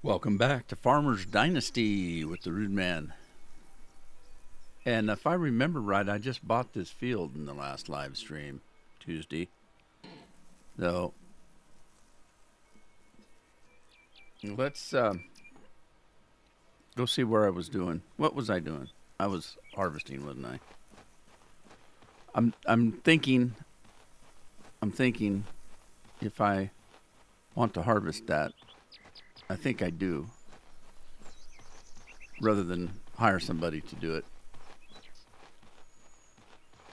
Welcome back to Farmers Dynasty with the Rudeman. And if I remember right, I just bought this field in the last live stream, Tuesday. So let's go see where I was doing. What was I doing? I was harvesting, wasn't I? I'm thinking if I want to harvest that, I think I do, rather than hire somebody to do it.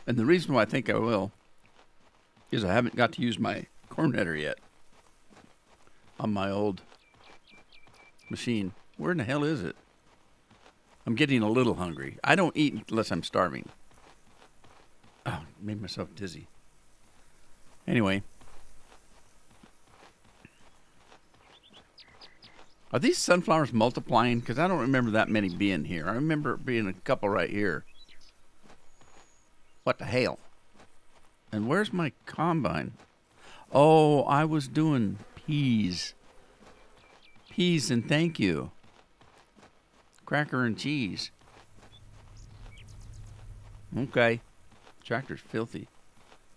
And the reason why I think I will is I haven't got to use my corn header yet on my old machine. Where in the hell is it? I'm getting a little hungry. I don't eat unless I'm starving. Oh, made myself dizzy. Anyway. Are these sunflowers multiplying? Because I don't remember that many being here. I remember being a couple right here. What the hell? And where's my combine? Oh, I was doing peas. Peas and thank you. Cracker and cheese. Okay. Tractor's filthy.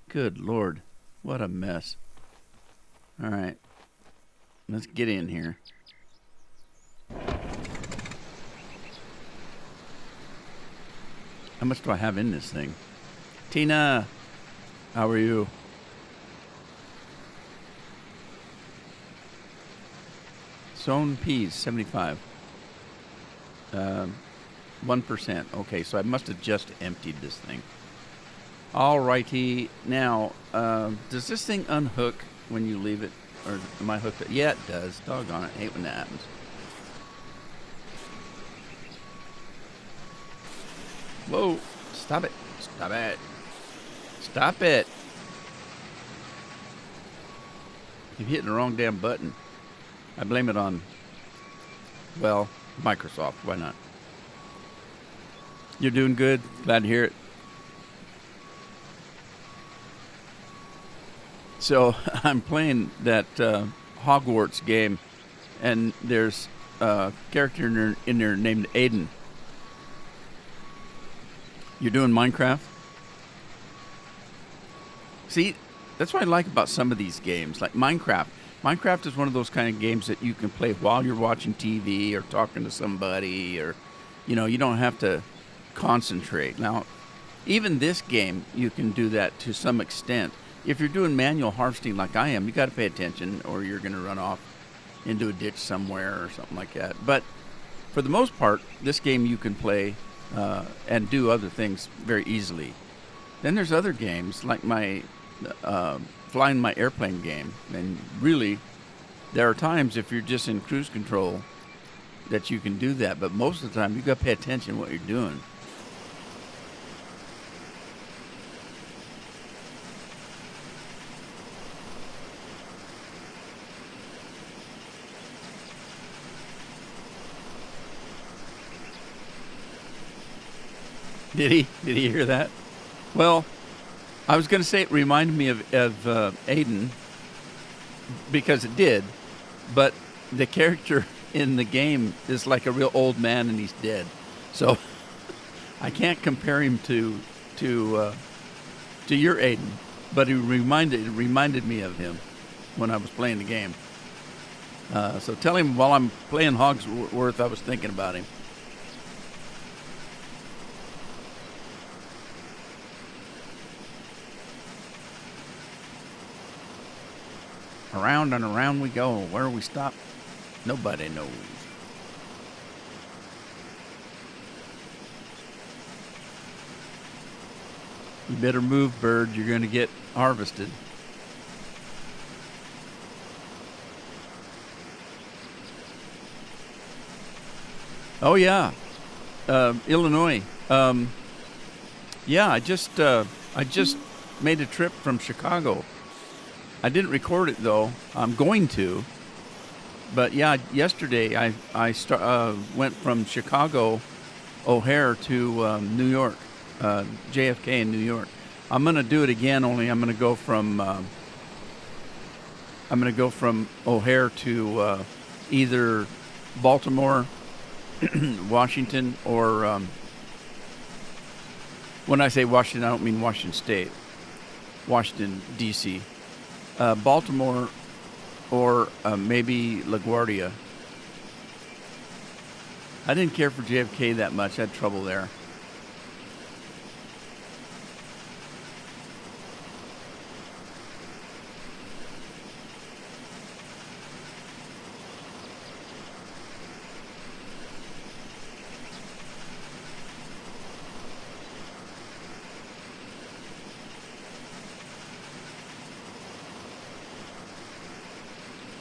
Good Lord. What a mess. All right. Let's get in here. How much do I have in this thing? Tina, how are you? Sown peas, 75. 1%. Okay, so I must have just emptied this thing. All righty. Now, does this thing unhook when you leave it? Or am I hooked? Yeah, it does. Doggone it. I hate when that happens. Whoa. Stop it. Stop it. Stop it. You're hitting the wrong damn button. I blame it on, well, Microsoft. Why not? You're doing good. Glad to hear it. So I'm playing that Hogwarts game, and there's a character in there named Aiden. You're doing Minecraft? See, that's what I like about some of these games, like Minecraft. Minecraft is one of those kind of games that you can play while you're watching TV or talking to somebody, or, you know, you don't have to concentrate. Now, even this game, you can do that to some extent. If you're doing manual harvesting like I am, you got to pay attention, or you're going to run off into a ditch somewhere or something like that. But for the most part, this game you can play and do other things very easily. Then there's other games like my flying my airplane game, and really there are times if you're just in cruise control that you can do that, but most of the time you got to pay attention to what you're doing. Did he hear that? Well, I was going to say it reminded me of Aiden, because it did, but the character in the game is like a real old man and he's dead. So I can't compare him to your Aiden, but it reminded me of him when I was playing the game. So tell him while I'm playing Hogsworth, I was thinking about him. Around and around we go. Where we stop, nobody knows. You better move, bird. You're going to get harvested. Oh yeah, Illinois. Yeah, I just made a trip from Chicago. I didn't record it though. I'm going to, but yeah, yesterday I went from Chicago O'Hare to New York, JFK in New York. I'm gonna do it again. Only I'm gonna go from O'Hare to either Baltimore, Washington, or when I say Washington, I don't mean Washington State, Washington D.C., Baltimore, or maybe LaGuardia. I didn't care for JFK that much. I had trouble there.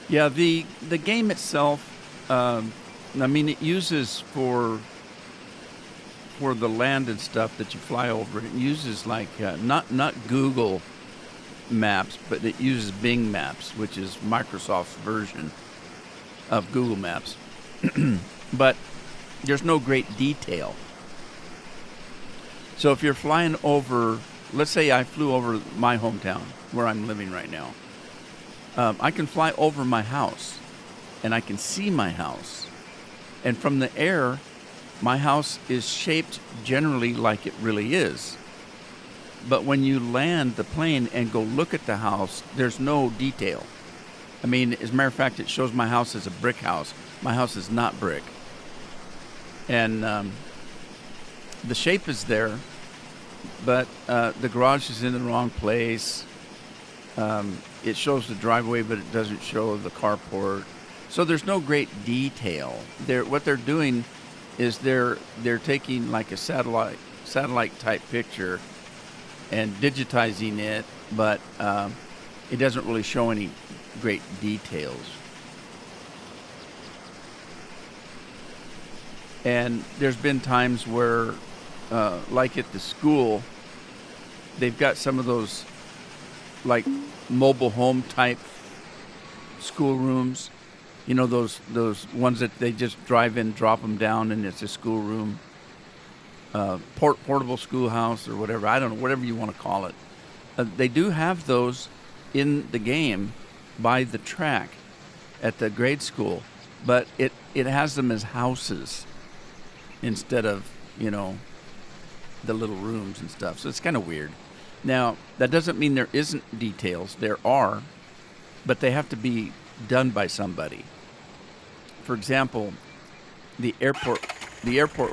Yeah, the game itself, I mean, it uses for the land and stuff that you fly over. It uses like not Google Maps, but it uses Bing Maps, which is Microsoft's version of Google Maps. But there's no great detail. So if you're flying over, let's say I flew over my hometown where I'm living right now. I can fly over my house, and I can see my house. And from the air, my house is shaped generally like it really is. But when you land the plane and go look at the house, there's no detail. I mean, as a matter of fact, it shows my house as a brick house. My house is not brick. And the shape is there, but the garage is in the wrong place. It shows the driveway, but it doesn't show the carport. So there's no great detail. What they're doing is they're taking like a satellite type picture and digitizing it, but it doesn't really show any great details. And there's been times where, like at the school, they've got some of those like mobile home type school rooms. You know, those ones that they just drive in, drop them down, and it's a schoolroom, portable schoolhouse or whatever. I don't know, whatever you want to call it. They do have those in the game by the track at the grade school, but it has them as houses instead of, you know, the little rooms and stuff. So it's kind of weird. Now, that doesn't mean there isn't details. There are, but they have to be done by somebody. For example, the airport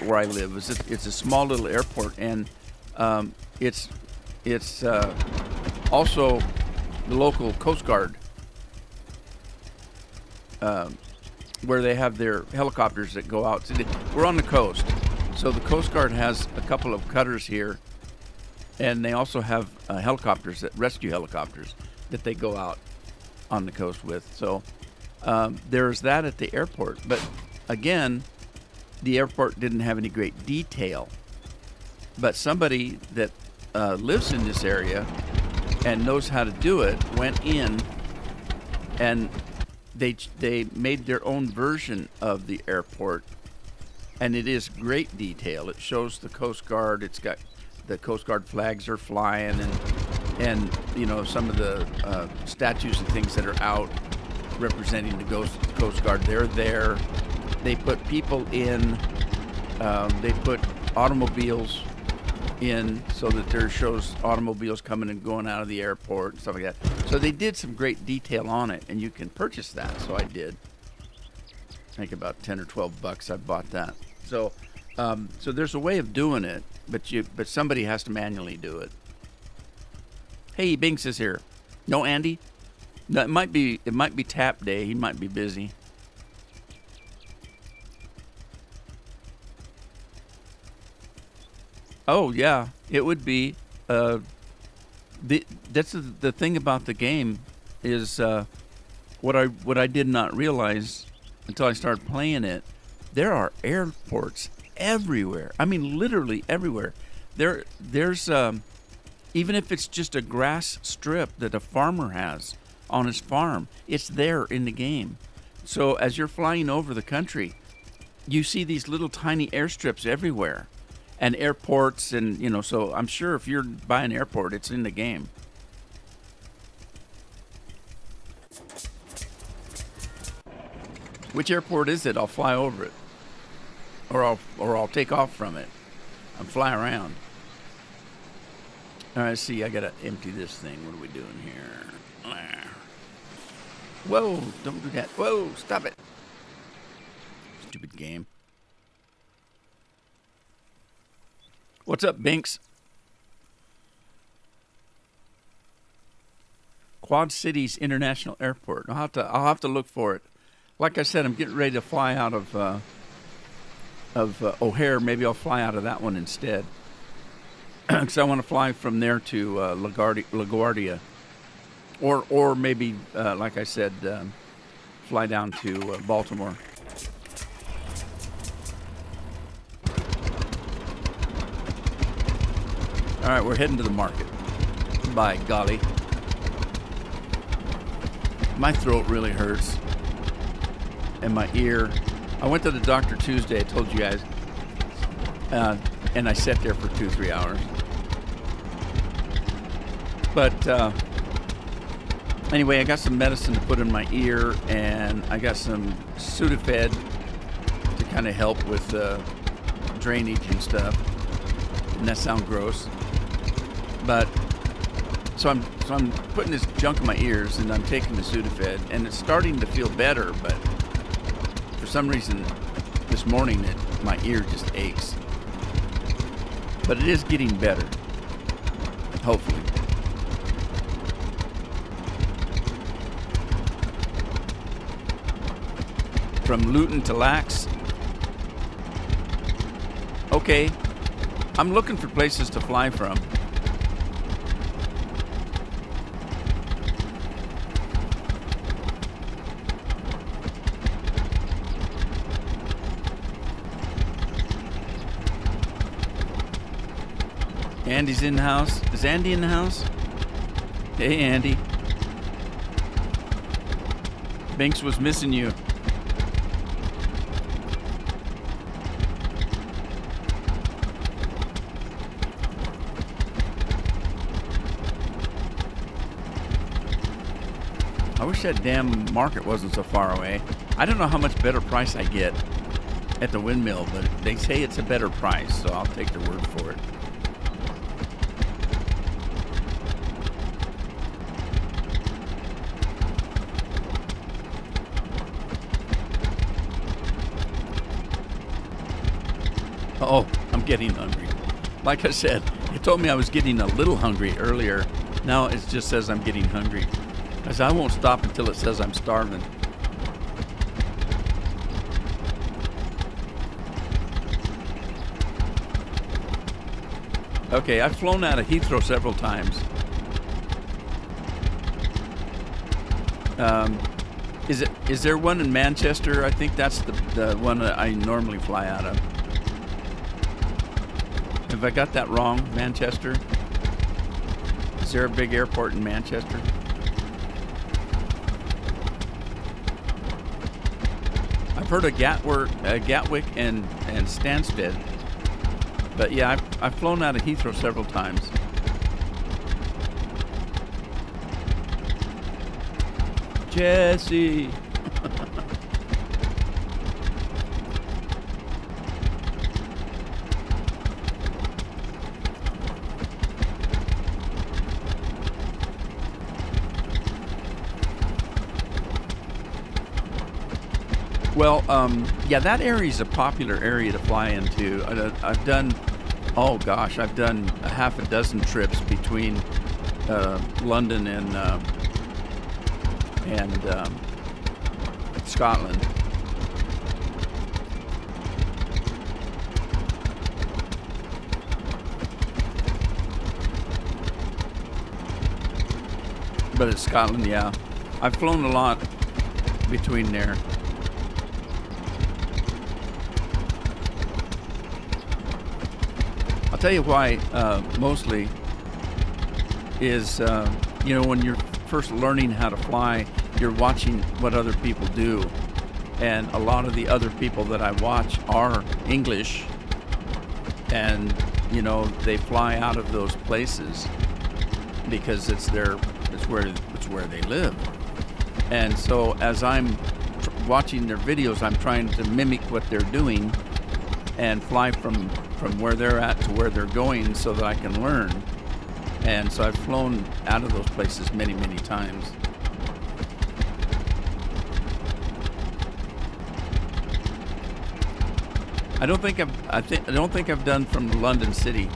where I live it's a small little airport, and it's also the local Coast Guard, where they have their helicopters that go out. We're on the coast, so the Coast Guard has a couple of cutters here, and they also have rescue helicopters that they go out on the coast with. So there's that at the airport. But again, the airport didn't have any great detail. But somebody that lives in this area and knows how to do it went in, and they made their own version of the airport, and it is great detail. It shows the Coast Guard. It's got the Coast Guard flags are flying, and you know, some of the statues and things that are out representing the Coast Guard. They're there. They put people in. They put automobiles in so that there shows automobiles coming and going out of the airport and stuff like that. So they did some great detail on it, and you can purchase that. So I did. I think about $10 or $12 I bought that. So so there's a way of doing it, but somebody has to manually do it. Hey, Binks is here. No, Andy? No, it might be tap day. He might be busy. Oh yeah, it would be. That's the thing about the game is what I did not realize until I started playing it. there are airports everywhere. I mean, literally everywhere. There's even if it's just a grass strip that a farmer has on his farm, it's there in the game. So as you're flying over the country, you see these little tiny airstrips everywhere, and airports, and so I'm sure if you're by an airport, it's in the game. Which airport is it? I'll fly over it, or I'll take off from it and fly around. All right, see, I gotta empty this thing. What are we doing here? Whoa, don't do that. Whoa, stop it. Stupid game. What's up, Binks? Quad Cities International Airport. I'll have to look for it. Like I said, I'm getting ready to fly out of O'Hare. Maybe I'll fly out of that one instead, because I want to fly from there to LaGuardia, or maybe, like I said, fly down to Baltimore. All right, we're heading to the market. By golly, my throat really hurts. And my ear. I went to the doctor Tuesday, I told you guys, and I sat there for 2-3 hours. But anyway, I got some medicine to put in my ear, and I got some Sudafed to kind of help with drainage and stuff. And that sounds gross. But so I'm putting this junk in my ears, and I'm taking the Sudafed, and it's starting to feel better, but for some reason, this morning, my ear just aches. But it is getting better, hopefully. From Luton to Lax. Okay, I'm looking for places to fly from. Andy's in the house. Is Andy in the house? Hey, Andy. Binks was missing you. I wish that damn market wasn't so far away. I don't know how much better price I get at the windmill, but they say it's a better price, so I'll take their word for it. Oh, I'm getting hungry. Like I said, it told me I was getting a little hungry earlier. Now it just says I'm getting hungry. Because I won't stop until it says I'm starving. Okay, I've flown out of Heathrow several times. Is there one in Manchester? I think that's the one that I normally fly out of. Have I got that wrong? Manchester? Is there a big airport in Manchester? I've heard of Gatwick and Stansted. But yeah, I've flown out of Heathrow several times. Jesse! Well, yeah, that area is a popular area to fly into. I've done a half a dozen trips between London and Scotland. But it's Scotland, yeah. I've flown a lot between there. tell you why, mostly is, when you're first learning how to fly, you're watching what other people do. And a lot of the other people that I watch are English, and, they fly out of those places because it's where they live. And so as I'm watching their videos, I'm trying to mimic what they're doing and fly from where they're at to where they're going so that I can learn. And so I've flown out of those places many, many times. I don't think I've done from London City.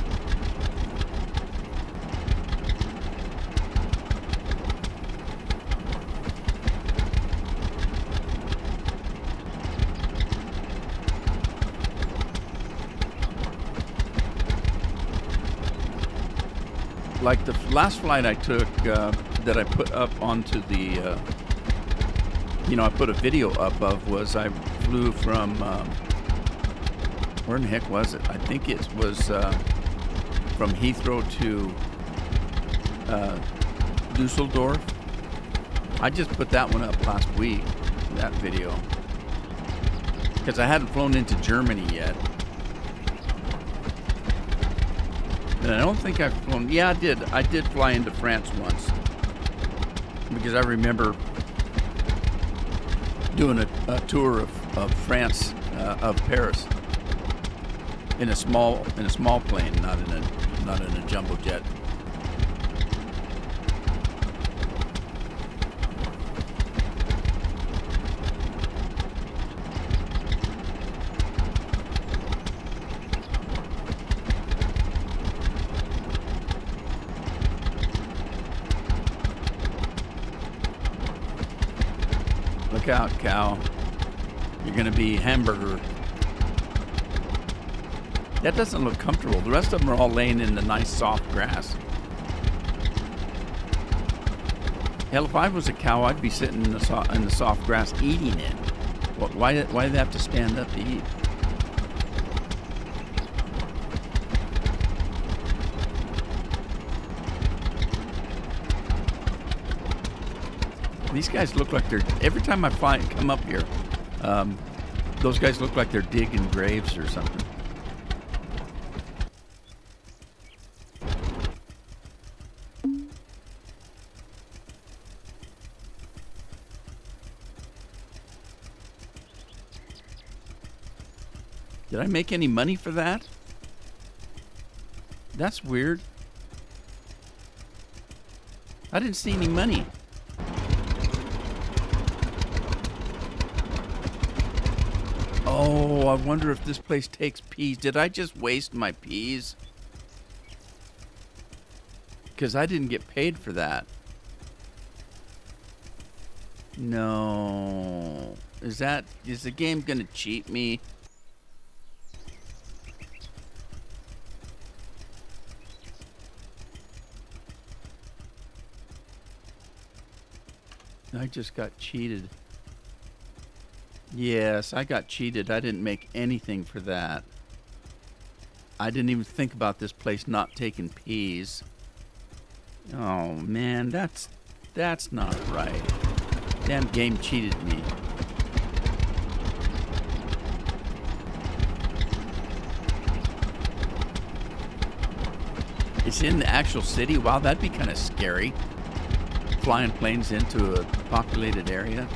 Like the last flight I took that I put up onto the, I put a video up of, was I flew from, where in the heck was it? I think it was from Heathrow to Dusseldorf. I just put that one up last week, that video, because I hadn't flown into Germany yet. And I don't think I've flown. Yeah, I did. I did fly into France once, because I remember doing a tour of France, of Paris, in a small plane, not in a jumbo jet. Look out, cow. You're gonna be hamburger. That doesn't look comfortable. The rest of them are all laying in the nice soft grass. Hell, if I was a cow, I'd be sitting in the soft grass eating it. Why do they have to stand up to eat? These guys look like they're, every time I come up here, those guys look like they're digging graves or something. Did I make any money for that? That's weird. I didn't see any money. Oh, I wonder if this place takes peas. Did I just waste my peas? Because I didn't get paid for that. No. Is the game gonna cheat me? I just got cheated. Yes, I got cheated. I didn't make anything for that. I didn't even think about this place not taking peas. Oh man, that's not right. Damn game cheated me. It's in the actual city? Wow, that'd be kind of scary. Flying planes into a populated area.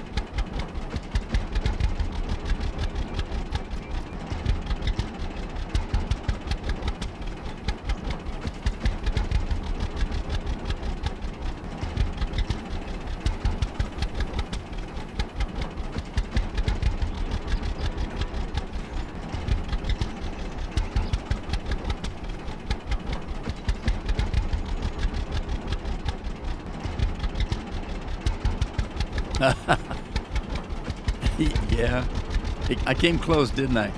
Yeah, I came close, didn't I?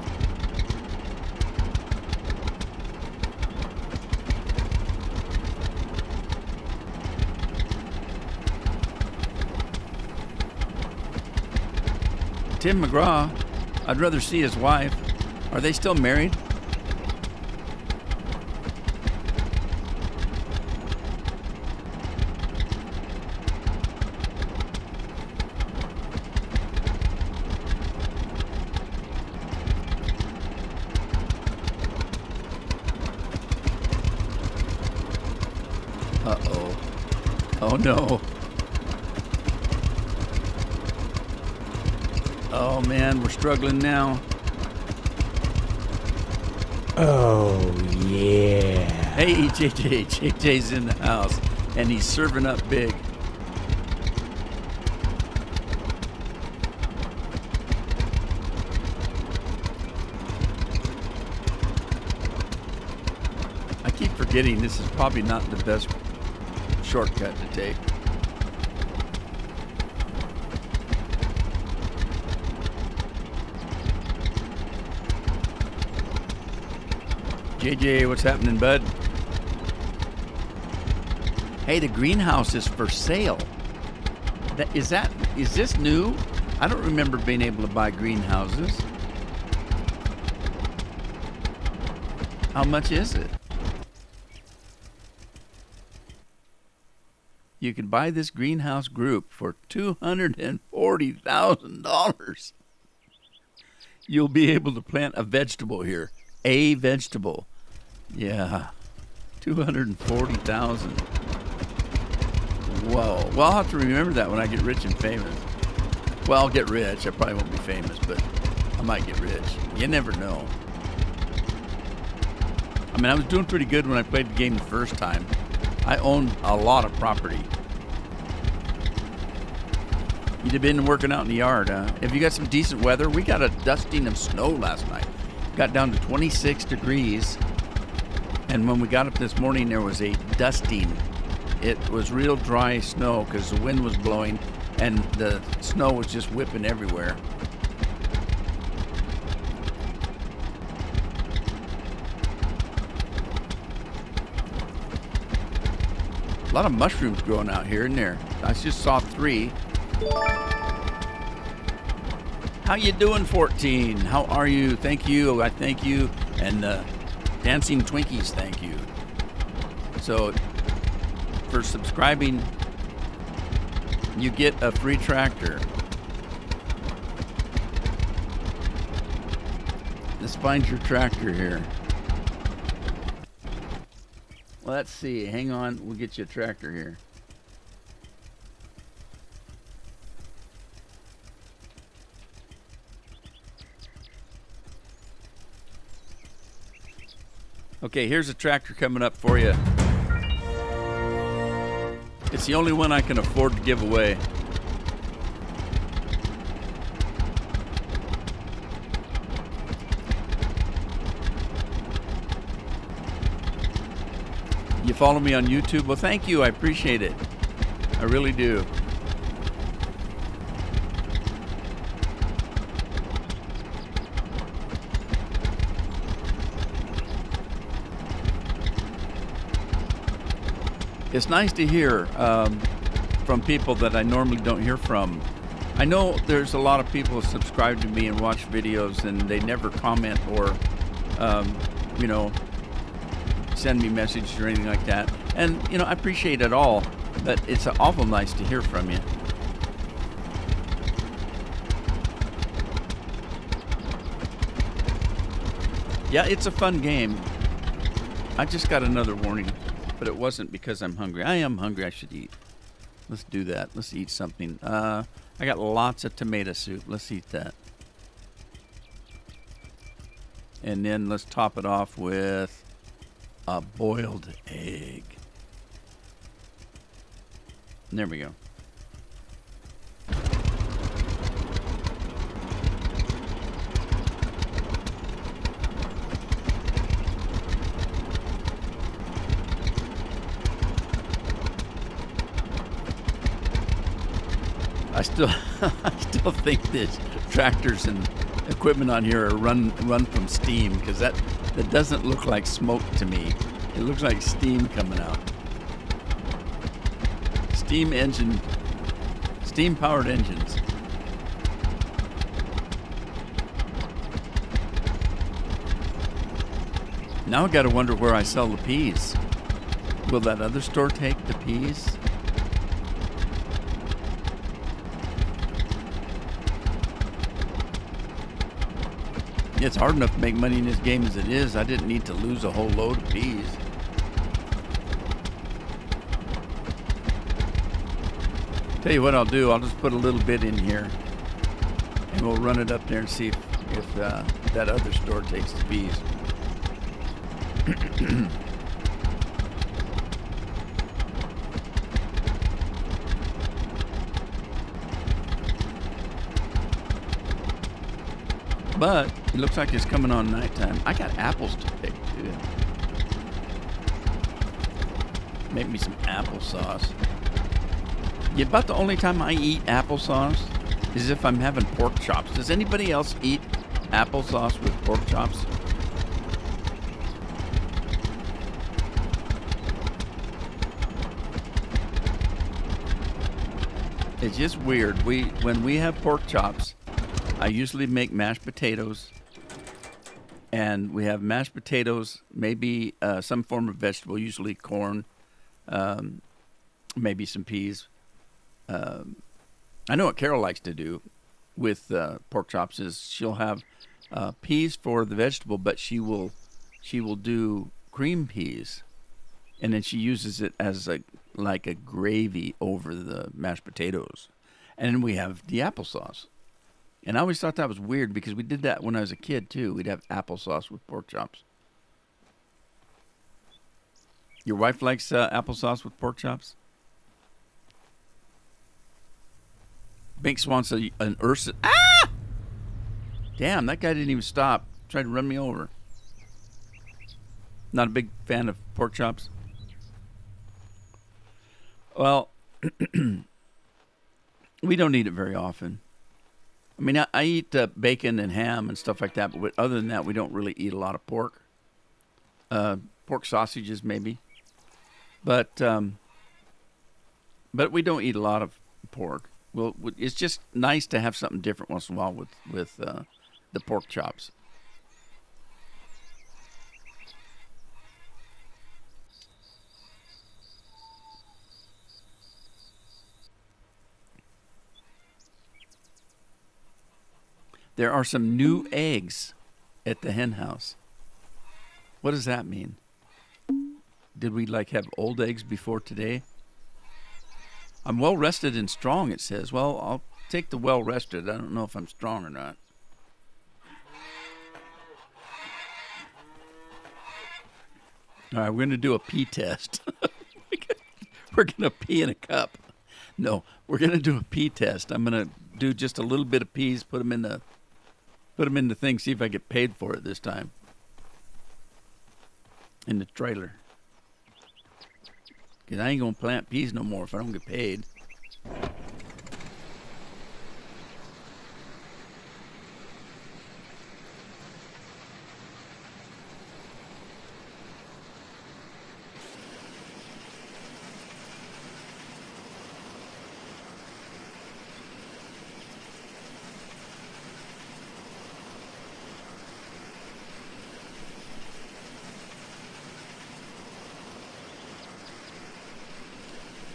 Tim McGraw, I'd rather see his wife. Are they still married? Oh no. Oh man, we're struggling now. Oh yeah. Hey JJ's in the house and he's serving up big. I keep forgetting this is probably not the best shortcut to take. JJ, what's happening, bud? Hey, the greenhouse is for sale. Is this new? I don't remember being able to buy greenhouses. How much is it? You can buy this greenhouse group for $240,000. You'll be able to plant a vegetable here. A vegetable. Yeah. $240,000. Whoa. Well, I'll have to remember that when I get rich and famous. Well, I'll get rich. I probably won't be famous, but I might get rich. You never know. I mean, I was doing pretty good when I played the game the first time. I owned a lot of property. You'd been working out in the yard, huh? Have you got some decent weather? We got a dusting of snow last night. Got down to 26 degrees. And when we got up this morning, there was a dusting. It was real dry snow because the wind was blowing and the snow was just whipping everywhere. A lot of mushrooms growing out here and there. I just saw 3. How you doing, 14? How are you? Thank you. I thank you. And Dancing Twinkies, thank you. So for subscribing, you get a free tractor. Let's find your tractor here. Well, let's see. Hang on. We'll get you a tractor here. Okay, here's a tractor coming up for you. It's the only one I can afford to give away. You follow me on YouTube? Well, thank you. I appreciate it. I really do. It's nice to hear from people that I normally don't hear from. I know there's a lot of people who subscribe to me and watch videos and they never comment or, send me messages or anything like that. And, I appreciate it all, but it's awful nice to hear from you. Yeah, it's a fun game. I just got another warning. But it wasn't because I'm hungry. I am hungry. I should eat. Let's do that. Let's eat something. I got lots of tomato soup. Let's eat that. And then let's top it off with a boiled egg. And there we go. I still think that tractors and equipment on here are run from steam because that doesn't look like smoke to me. It looks like steam coming out. Steam powered engines. Now I gotta wonder where I sell the peas. Will that other store take the peas? It's hard enough to make money in this game as it is. I didn't need to lose a whole load of peas. Tell you what I'll do. I'll just put a little bit in here, and we'll run it up there and see if that other store takes the bees. But it looks like it's coming on nighttime. I got apples to pick too. Make me some applesauce. Yeah, about the only time I eat applesauce is if I'm having pork chops. Does anybody else eat applesauce with pork chops? It's just weird. When we have pork chops, I usually make mashed potatoes, and we have mashed potatoes, maybe some form of vegetable, usually corn, maybe some peas. I know what Carol likes to do with pork chops is she'll have peas for the vegetable, but she will do cream peas, and then she uses it as like a gravy over the mashed potatoes, and then we have the applesauce. And I always thought that was weird because we did that when I was a kid too. We'd have applesauce with pork chops. Your wife likes applesauce with pork chops? Binks wants an Ursa. Ah! Damn, that guy didn't even stop. Tried to run me over. Not a big fan of pork chops. Well, we don't eat it very often. I mean, I eat bacon and ham and stuff like that, but other than that, we don't really eat a lot of pork. Pork sausages, maybe. But we don't eat a lot of pork. Well, it's just nice to have something different once in a while with the pork chops. There are some new eggs at the hen house. What does that mean? Did we have old eggs before today? I'm well rested and strong, it says. Well, I'll take the well rested. I don't know if I'm strong or not. All right, we're going to do a pee test. We're going to pee in a cup. No, we're going to do a pee test. I'm going to do just a little bit of peas, put them in the thing, see if I get paid for it this time. In the trailer. Because I ain't going to plant peas no more if I don't get paid.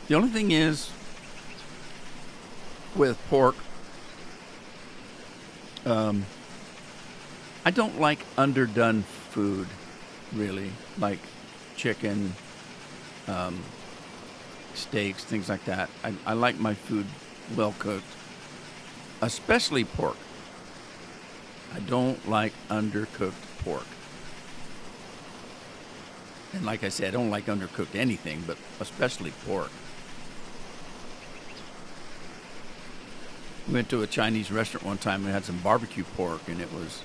The only thing is, with pork, I don't like underdone food, really, like chicken, steaks, things like that. I like my food well cooked, especially pork. I don't like undercooked pork. And like I said, I don't like undercooked anything, but especially pork. We went to a Chinese restaurant one time and had some barbecue pork, and it was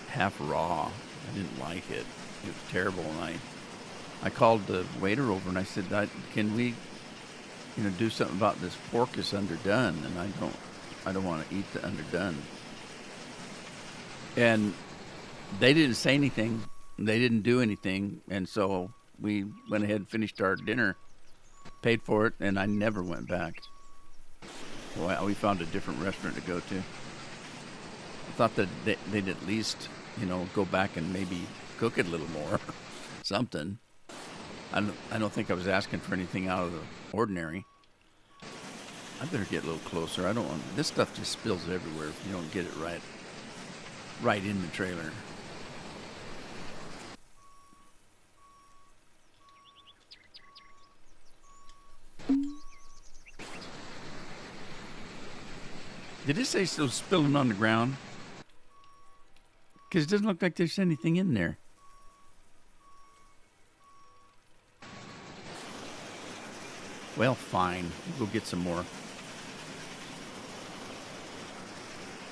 half raw. I didn't like it. It was terrible. And I called the waiter over and I said, "Can we, do something about this pork is underdone, and I don't want to eat the underdone." And they didn't say anything. They didn't do anything, and so we went ahead and finished our dinner, paid for it, and I never went back. Well, we found a different restaurant to go to. I thought that they'd at least, go back and maybe cook it a little more, something. I don't think I was asking for anything out of the ordinary. I better get a little closer. I don't want this stuff just spills everywhere if you don't get it right in the trailer. Did it say still spilling on the ground? Because it doesn't look like there's anything in there. Well, fine. We'll go get some more.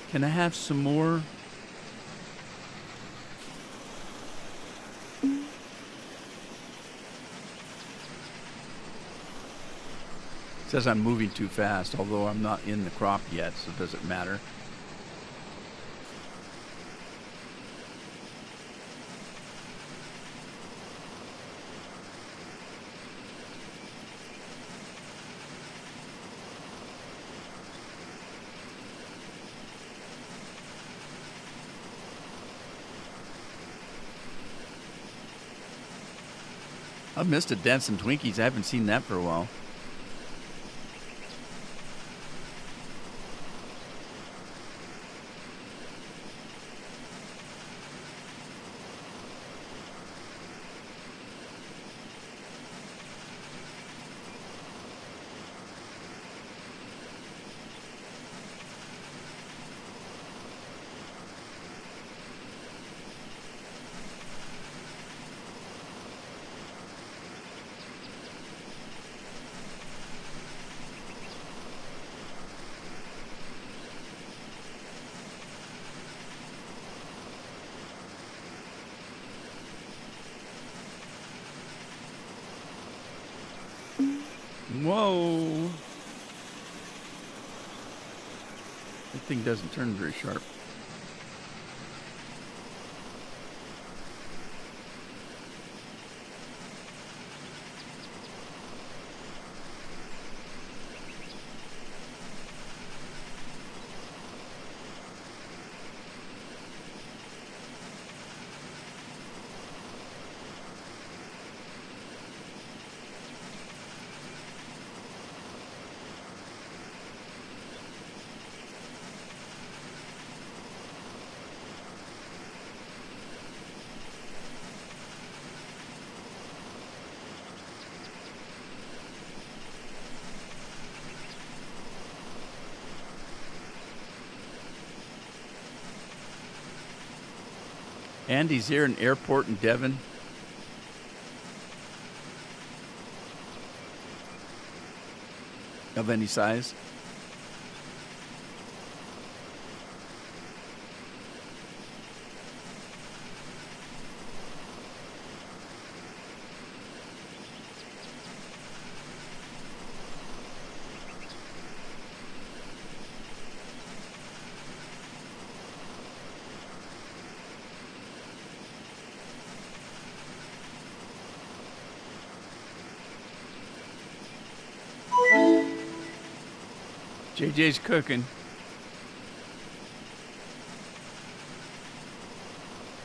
Can I have some more? It says I'm moving too fast, although I'm not in the crop yet, so it doesn't matter. I've missed a Dancing Twinkies. I haven't seen that for a while. Whoa. That thing doesn't turn very sharp. Andy's here in airport in Devon. Of any size? JJ's cooking.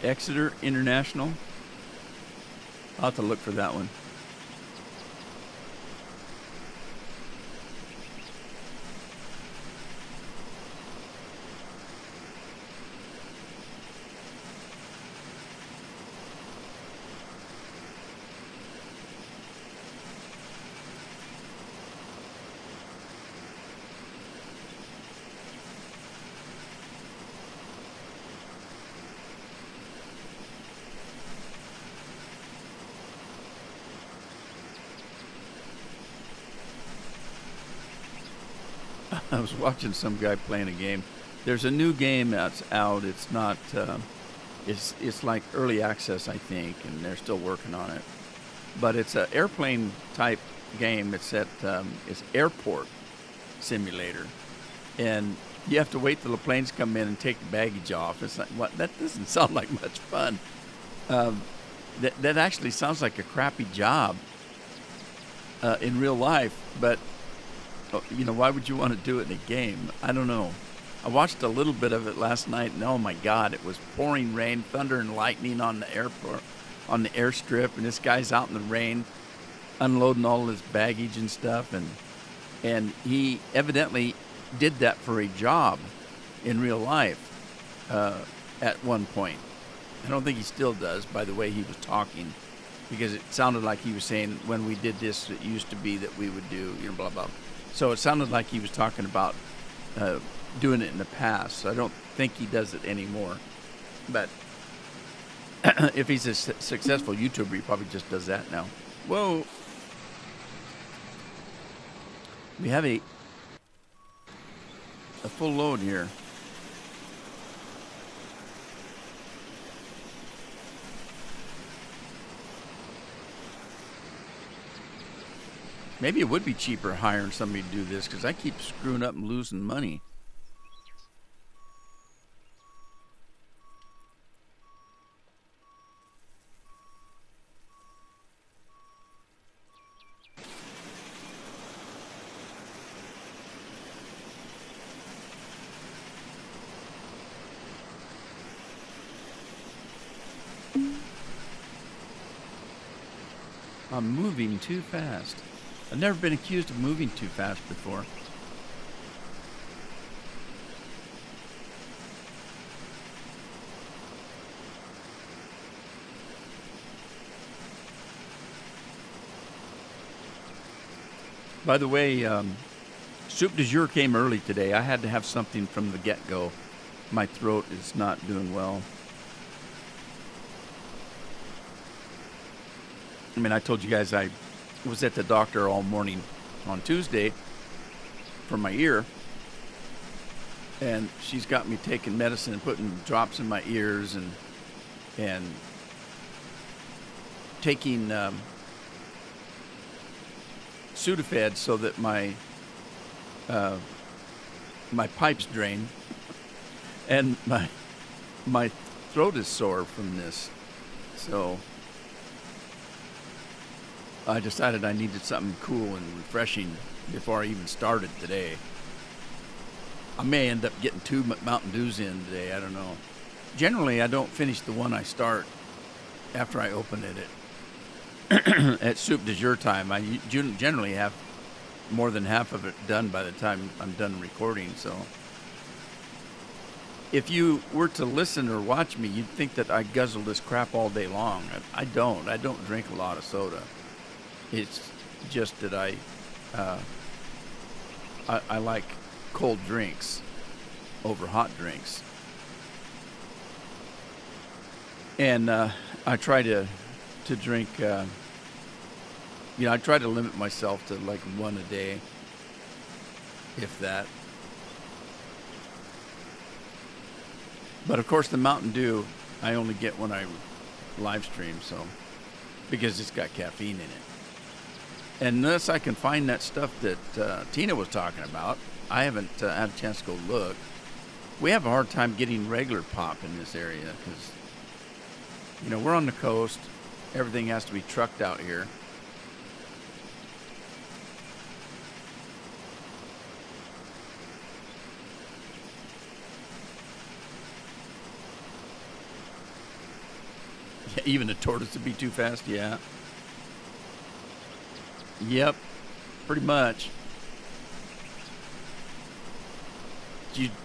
Exeter International. I'll have to look for that one. I was watching some guy playing a game. There's a new game that's out. It's not. It's like early access, I think, and they're still working on it. But it's an airplane type game. It's it's airport simulator, and you have to wait till the planes come in and take the baggage off. It's like, what? That doesn't sound like much fun. That actually sounds like a crappy job in real life, but. You know, why would you want to do it in a game? I don't know. I watched a little bit of it last night, and oh my God, it was pouring rain, thunder and lightning on the airport, on the airstrip, and this guy's out in the rain, unloading all his baggage and stuff, and he evidently did that for a job in real life at one point. I don't think he still does, by the way he was talking, because it sounded like he was saying, when we did this, it used to be that we would do, blah, blah. So it sounded like he was talking about doing it in the past, so I don't think he does it anymore. But if he's a successful YouTuber, he probably just does that now. Whoa. We have a full load here. Maybe it would be cheaper hiring somebody to do this, because I keep screwing up and losing money. I'm moving too fast. I've never been accused of moving too fast before. By the way, soup du jour came early today. I had to have something from the get-go. My throat is not doing well. I mean, I told you guys I was at the doctor all morning on Tuesday for my ear, and she's got me taking medicine and putting drops in my ears and taking Sudafed so that my pipes drain, and my throat is sore from this, so I decided I needed something cool and refreshing before I even started today. I may end up getting 2 Mountain Dews in today, I don't know. Generally, I don't finish the one I start after I open it at soup du jour time. I generally have more than half of it done by the time I'm done recording, so if you were to listen or watch me, you'd think that I guzzle this crap all day long. I don't. I don't drink a lot of soda. It's just that I like cold drinks over hot drinks. And I try to drink, I try to limit myself to like 1 a day, if that. But of course the Mountain Dew I only get when I live stream, so, because it's got caffeine in it. And unless I can find that stuff that Tina was talking about, I haven't had a chance to go look. We have a hard time getting regular pop in this area because, we're on the coast. Everything has to be trucked out here. Yeah, even a tortoise would be too fast, yeah. Yep, pretty much.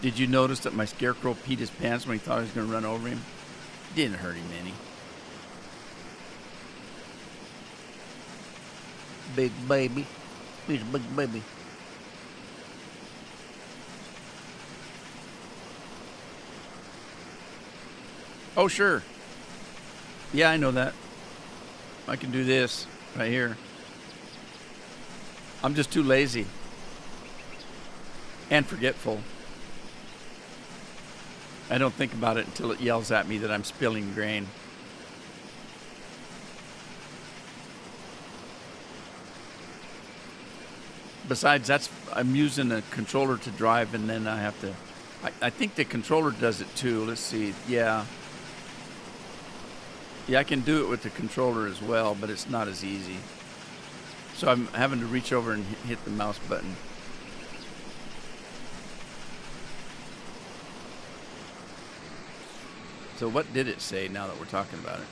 Did you notice that my scarecrow peed his pants when he thought I was going to run over him? Didn't hurt him any. Big baby. He's a big baby. Oh, sure. Yeah, I know that. I can do this right here. I'm just too lazy and forgetful. I don't think about it until it yells at me that I'm spilling grain. Besides, I'm using a controller to drive, and then I have to, I think the controller does it too. Let's see. Yeah, I can do it with the controller as well, but it's not as easy. So I'm having to reach over and hit the mouse button. So what did it say now that we're talking about it?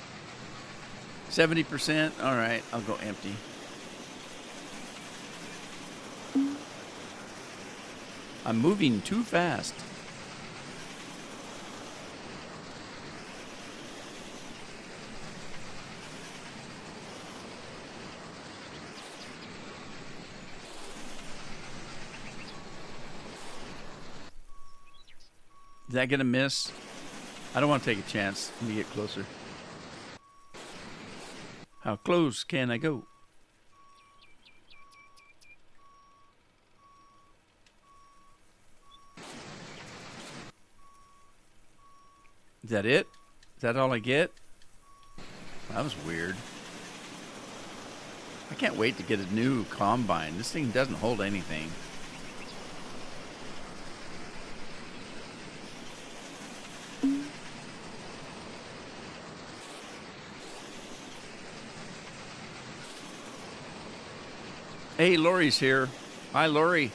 70%? All right, I'll go empty. I'm moving too fast. Is that gonna miss? I don't want to take a chance. Let me get closer. How close can I go? Is that it? Is that all I get? That was weird. I can't wait to get a new combine. This thing doesn't hold anything. Hey, Lori's here. Hi, Lori.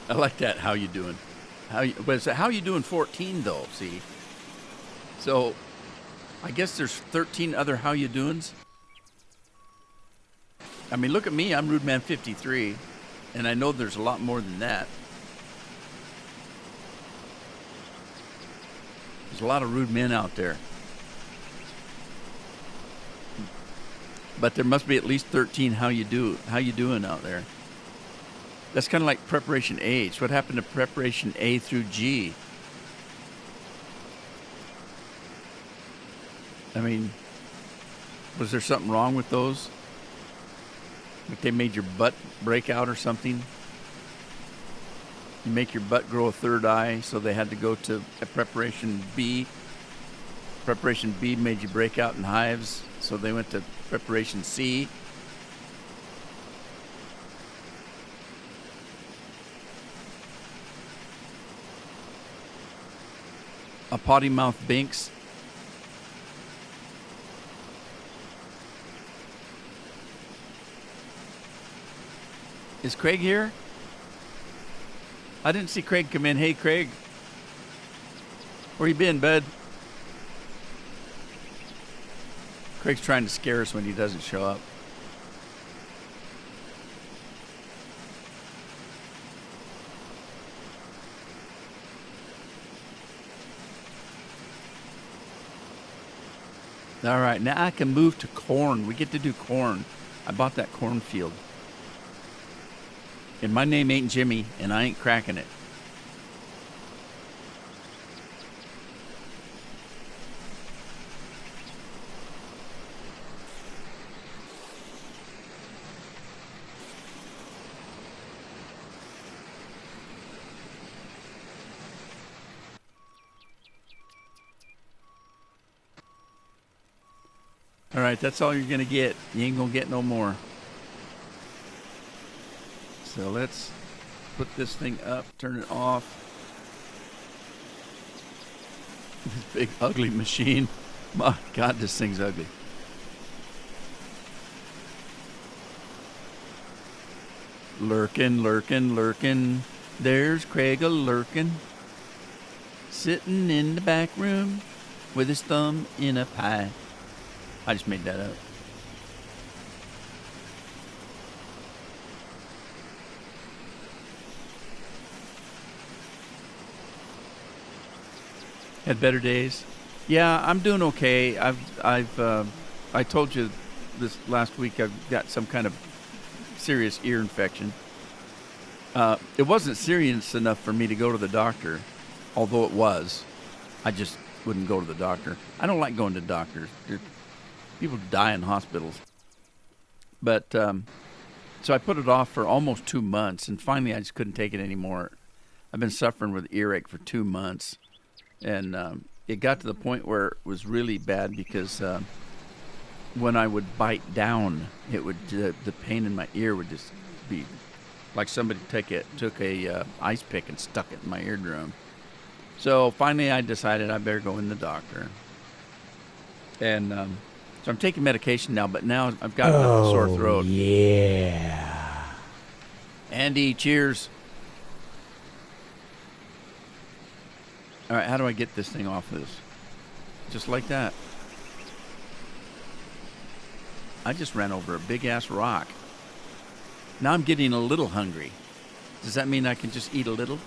I like that. How you doing? How you doing 14 though? See, so I guess there's 13 other how you doings. I mean, look at me. I'm Rudeman 53, and I know there's a lot more than that. There's a lot of rude men out there, but there must be at least 13 how you doing out there. That's kind of like preparation H. What happened to preparation A through G? I mean, was there something wrong with those? Like they made your butt break out or something? You make your butt grow a third eye, so they had to go to preparation B. Preparation B made you break out in hives, so they went to preparation C. A potty mouth Binks. Is Craig here? I didn't see Craig come in. Hey, Craig. Where you been, bud? Craig's trying to scare us when he doesn't show up. All right, now I can move to corn. We get to do corn. I bought that cornfield. And my name ain't Jimmy, and I ain't cracking it. All right, that's all you're going to get. You ain't going to get no more. So let's put this thing up, turn it off. This big ugly machine. My God, this thing's ugly. Lurking, lurking, lurking. There's Craig a-lurking. Sitting in the back room with his thumb in a pie. I just made that up. Had better days. Yeah, I'm doing okay. I told you this last week I've got some kind of serious ear infection. It wasn't serious enough for me to go to the doctor, although it was. I just wouldn't go to the doctor. I don't like going to doctors. People die in hospitals. But so I put it off for almost 2 months, and finally I just couldn't take it anymore. I've been suffering with earache for 2 months. And it got to the point where it was really bad because when I would bite down, it would the pain in my ear would just be like somebody took a ice pick and stuck it in my eardrum. So finally, I decided I better go in the doctor. And so I'm taking medication now, but now I've got a sore throat. Yeah. Andy, cheers. All right, how do I get this thing off of this? Just like that. I just ran over a big-ass rock. Now I'm getting a little hungry. Does that mean I can just eat a little?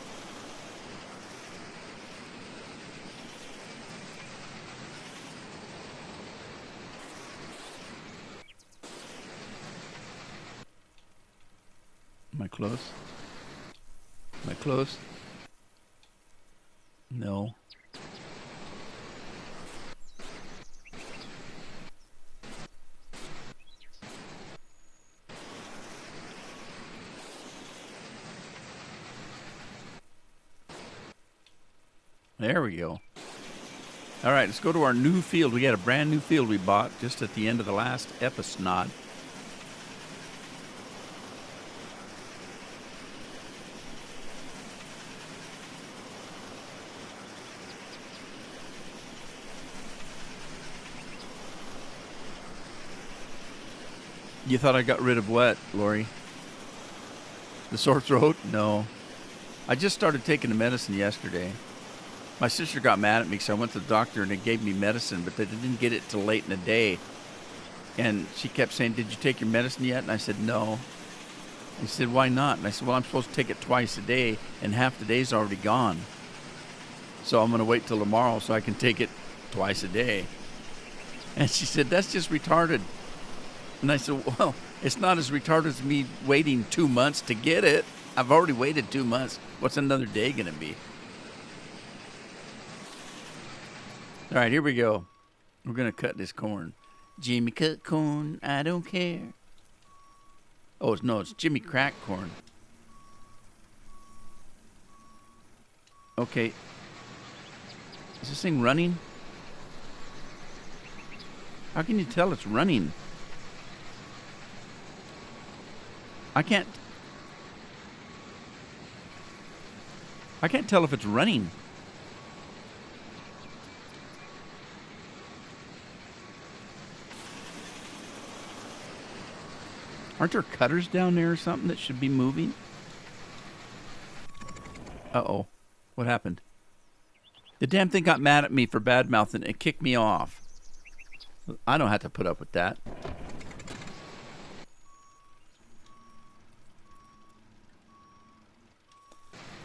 Am I close? Am I close? No. There we go. All right, let's go to our new field. We got a brand new field we bought just at the end of the last episode. You thought I got rid of what, Lori? The sore throat? No. I just started taking the medicine yesterday. My sister got mad at me because I went to the doctor and they gave me medicine, but they didn't get it till late in the day. And she kept saying, "Did you take your medicine yet?" And I said, "No." And she said, "Why not?" And I said, "Well, I'm supposed to take it twice a day, and half the day's already gone. So I'm going to wait till tomorrow so I can take it twice a day." And she said, "That's just retarded." And I said, "Well, it's not as retarded as me waiting 2 months to get it. I've already waited 2 months. What's another day going to be?" All right, here we go. We're going to cut this corn. Jimmy cut corn, I don't care. Oh, no, it's Jimmy crack corn. Okay. Is this thing running? How can you tell it's running? I can't tell if it's running. Aren't there cutters down there or something that should be moving? Uh-oh. What happened? The damn thing got mad at me for bad-mouthing and kicked me off. I don't have to put up with that.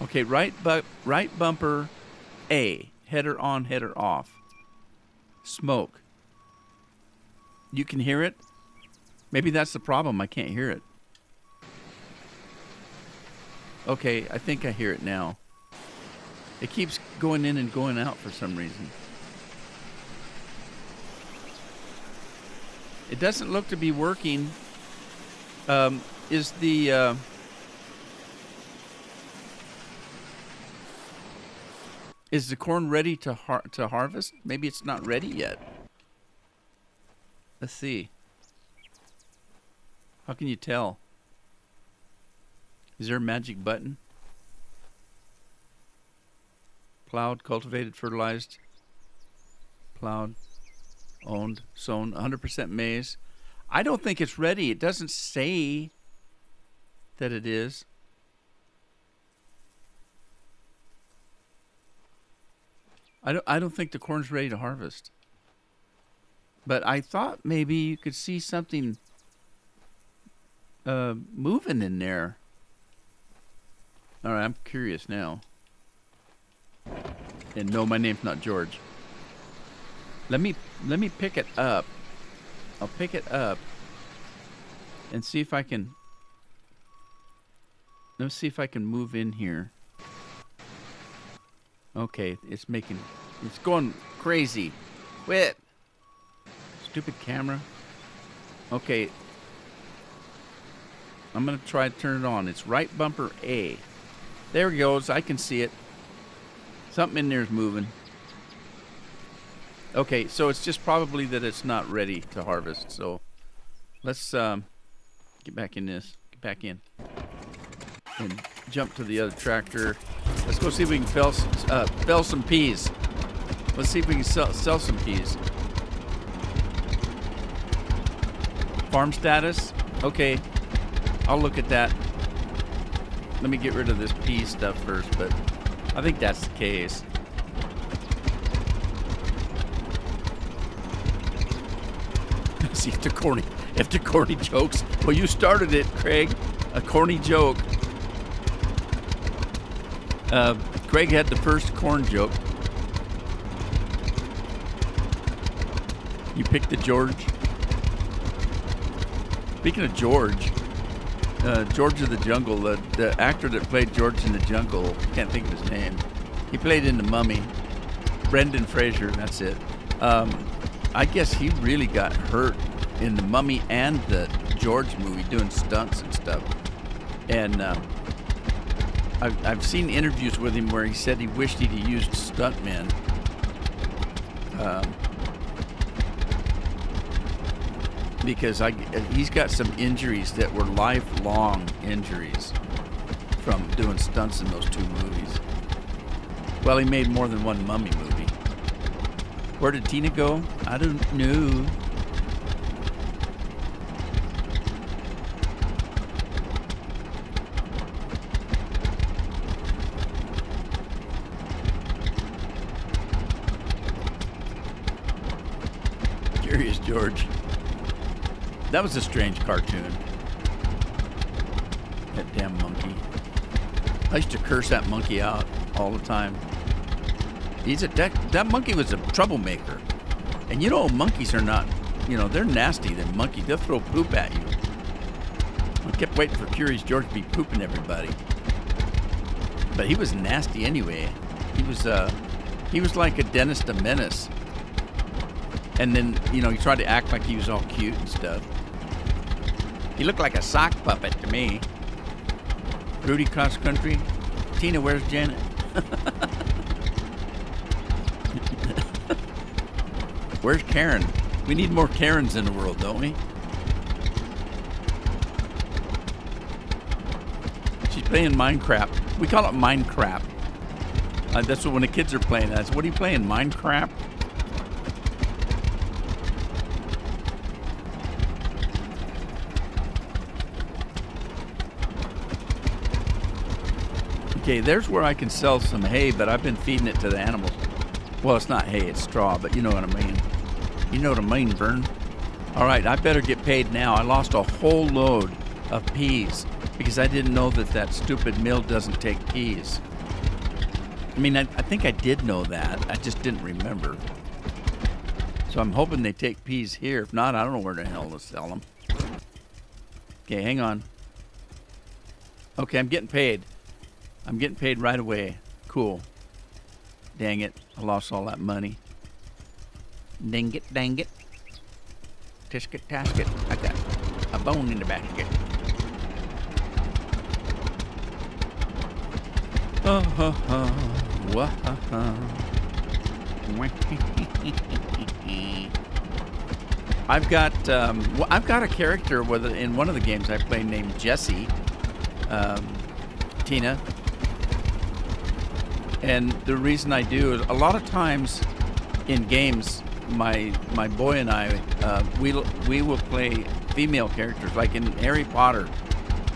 Okay, right bumper A. Header on, header off. Smoke. You can hear it? Maybe that's the problem. I can't hear it. Okay, I think I hear it now. It keeps going in and going out for some reason. It doesn't look to be working. Is the corn ready to harvest? Maybe it's not ready yet. Let's see. How can you tell? Is there a magic button? Plowed, cultivated, fertilized. Plowed, owned, sown, 100% maize. I don't think it's ready. It doesn't say that it is. I don't think the corn's ready to harvest. But I thought maybe you could see something moving in there. All right, I'm curious now. And no, my name's not George. Let me pick it up. I'll pick it up and see if I can. Let's see if I can move in here. Okay, it's going crazy. Quit. Stupid camera. Okay. I'm going to try to turn it on. It's right bumper A. There it goes. I can see it. Something in there is moving. Okay, so it's just probably that it's not ready to harvest. So let's get back in this. Get back in. And jump to the other tractor. Let's go see if we can fell some peas. Let's see if we can sell some peas. Farm status? Okay. I'll look at that. Let me get rid of this pea stuff first, but I think that's the case. See if the corn If the corny jokes, well, you started it, Craig. A corny joke. Craig had the first corn joke. You picked the George. Speaking of George, George of the Jungle, the actor that played George in the Jungle, can't think of his name. He played in The Mummy. Brendan Fraser, that's it. I guess he really got hurt in The Mummy and the George movie doing stunts and stuff. And I've seen interviews with him where he said he wished he'd used stuntmen. Because he's got some injuries that were lifelong injuries from doing stunts in those two movies. Well, he made more than one Mummy movie. Where did Tina go? I don't know. Curious George. That was a strange cartoon. That damn monkey. I used to curse that monkey out all the time. That monkey was a troublemaker. And you know, monkeys are not, they're nasty. They're monkeys. They'll throw poop at you. I kept waiting for Curious George to be pooping everybody. But he was nasty anyway. He was like a Dennis the Menace. And then, he tried to act like he was all cute and stuff. He looked like a sock puppet to me. Rudy cross country. Tina, where's Janet? Where's Karen? We need more Karens in the world, don't we? She's playing Minecraft. We call it Minecraft. That's what when the kids are playing that. So what are you playing, Minecraft? Okay, there's where I can sell some hay, but I've been feeding it to the animals. Well, it's not hay, it's straw, but you know what I mean. You know what I mean, Vern. All right, I better get paid now. I lost a whole load of peas because I didn't know that stupid mill doesn't take peas. I mean, I think I did know that. I just didn't remember. So I'm hoping they take peas here. If not, I don't know where the hell to sell them. Okay, hang on. Okay, I'm getting paid. I'm getting paid right away. Cool. Dang it. I lost all that money. Dang it, dang it. Tisket, tasket. I got a bone in the basket. I've got a character in one of the games I play named Jesse. Tina. And the reason I do is a lot of times in games, my boy and I, we will play female characters. Like in Harry Potter,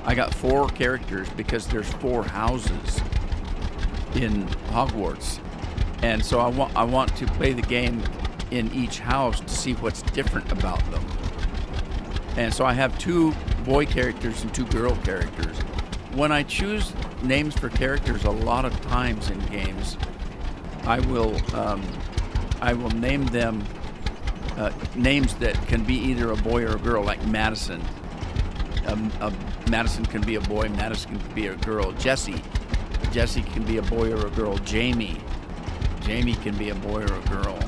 I got 4 characters because there's 4 houses in Hogwarts, and so I want to play the game in each house to see what's different about them. And so I have 2 boy characters and 2 girl characters. When I choose names for characters, a lot of times in games, I will name them names that can be either a boy or a girl, like Madison. Madison can be a boy, Madison can be a girl. Jesse can be a boy or a girl. Jamie can be a boy or a girl.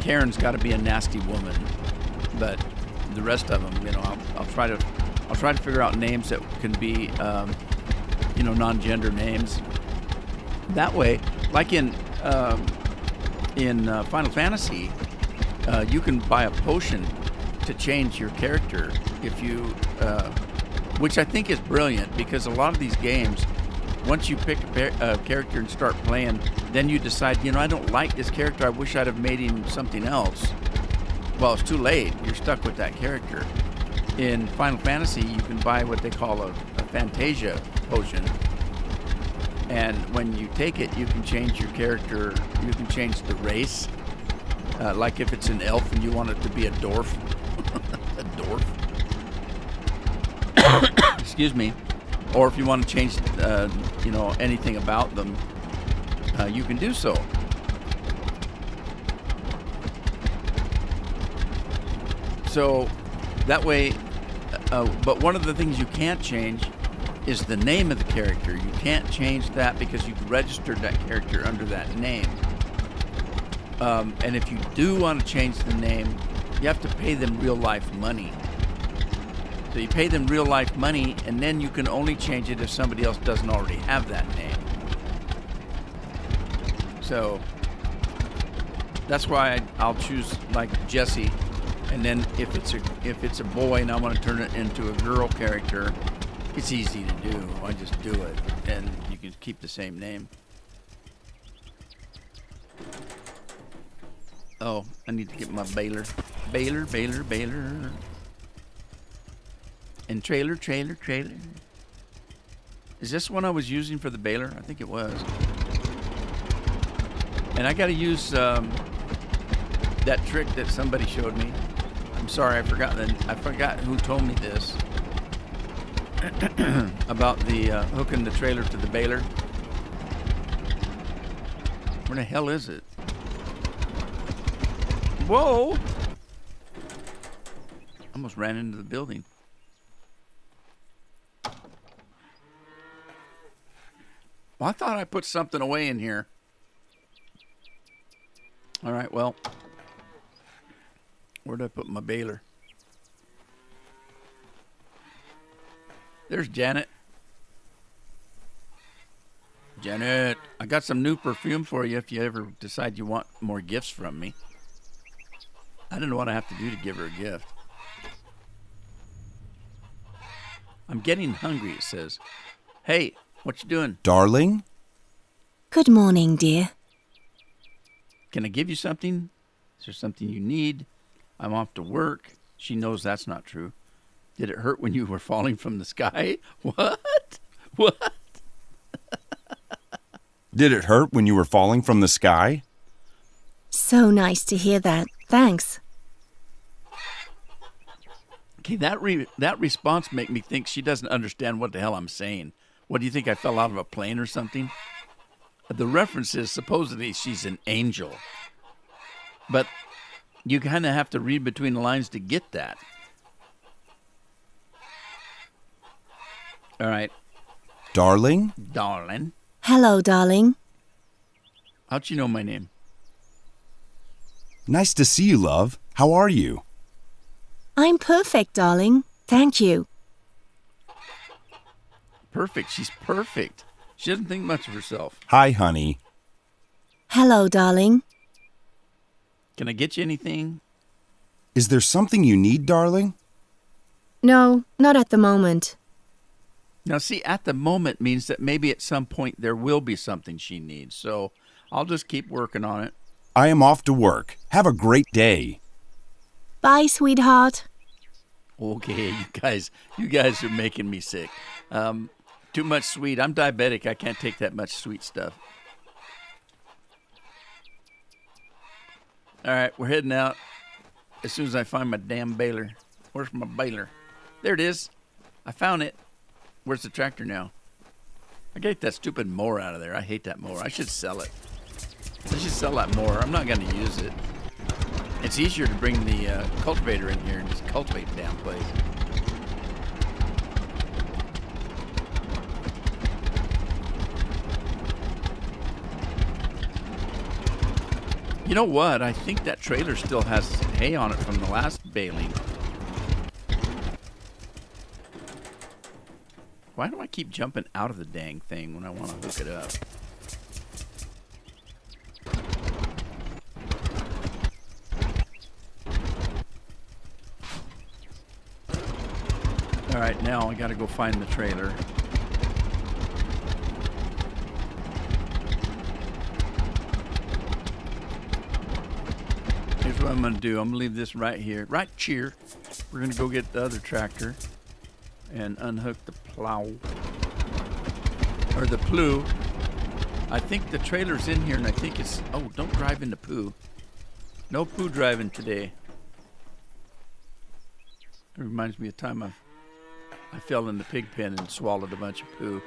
Karen's got to be a nasty woman, but the rest of them, I'll try to figure out names that can be, non-gender names. That way, like in Final Fantasy, you can buy a potion to change your character if you, which I think is brilliant, because a lot of these games, once you pick a character and start playing, then you decide, I don't like this character. I wish I'd have made him something else. Well, it's too late. You're stuck with that character. In Final Fantasy, you can buy what they call a Fantasia potion. And when you take it, you can change your character. You can change the race. Like if it's an elf and you want it to be a dwarf, a dwarf. Excuse me. Or if you want to change, anything about them, you can do so. So that way, but one of the things you can't change is the name of the character. You can't change that because you've registered that character under that name. And if you do want to change the name, you have to pay them real life money. So you pay them real life money, and then you can only change it if somebody else doesn't already have that name. So that's why I'll choose like Jesse, and then if it's a boy and I want to turn it into a girl character, it's easy to do. I just do it, and you can keep the same name. Oh, I need to get my baler. Baler. And trailer. Is this one I was using for the baler? I think it was. And I got to use that trick that somebody showed me. I'm sorry, I forgot who told me this. About the hooking the trailer to the baler. Where the hell is it? Whoa! Almost ran into the building. Well, I thought I put something away in here. All right, well, where did I put my baler? There's Janet. Janet, I got some new perfume for you if you ever decide you want more gifts from me. I don't know what I have to do to give her a gift. I'm getting hungry, it says. Hey, what you doing? Darling? Good morning, dear. Can I give you something? Is there something you need? I'm off to work. She knows that's not true. Did it hurt when you were falling from the sky? What? What? Did it hurt when you were falling from the sky? So nice to hear that. Thanks. Okay, that response make me think she doesn't understand what the hell I'm saying. What do you think, I fell out of a plane or something? The reference is supposedly she's an angel. But you kind of have to read between the lines to get that. All right. Darling? Darling. Hello, darling. How'd you know my name? Nice to see you, love. How are you? I'm perfect, darling. Thank you. Perfect. She's perfect. She doesn't think much of herself. Hi, honey. Hello, darling. Can I get you anything? Is there something you need, darling? No, not at the moment. Now, see, at the moment means that maybe at some point there will be something she needs. So I'll just keep working on it. I am off to work. Have a great day. Bye, sweetheart. Okay, you guys are making me sick. Too much sweet. I'm diabetic. I can't take that much sweet stuff. All right, we're heading out as soon as I find my damn baler. Where's my baler? There it is. I found it. Where's the tractor now? I gotta get that stupid mower out of there. I hate that mower. I should sell it. I should sell that mower. I'm not going to use it. It's easier to bring the cultivator in here and just cultivate the damn place. You know what? I think that trailer still has hay on it from the last baling. Why do I keep jumping out of the dang thing when I want to hook it up? All right, now I got to go find the trailer. Here's what I'm going to do. I'm going to leave this right here. Right here. We're going to go get the other tractor and unhook the plow. Or the plow. I think the trailer's in here, and I think it's... Oh, don't drive into poo. No poo driving today. It reminds me of the time I fell in the pig pen and swallowed a bunch of poo.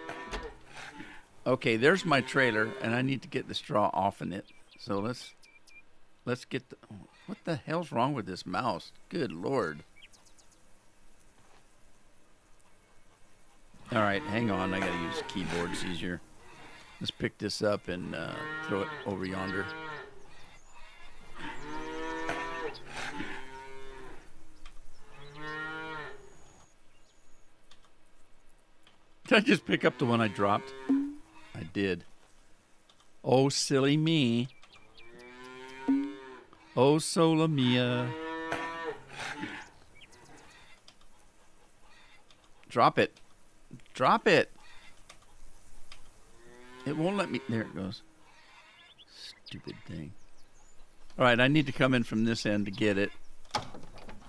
Okay, there's my trailer, and I need to get the straw off in it. So let's get the... What the hell's wrong with this mouse? Good Lord. All right, hang on. I got to use the keyboard. It's easier. Let's pick this up and throw it over yonder. Did I just pick up the one I dropped? I did. Oh, silly me. Oh, sola mia. Drop it. Drop it. It won't let me. There it goes. Stupid thing. All right, I need to come in from this end to get it.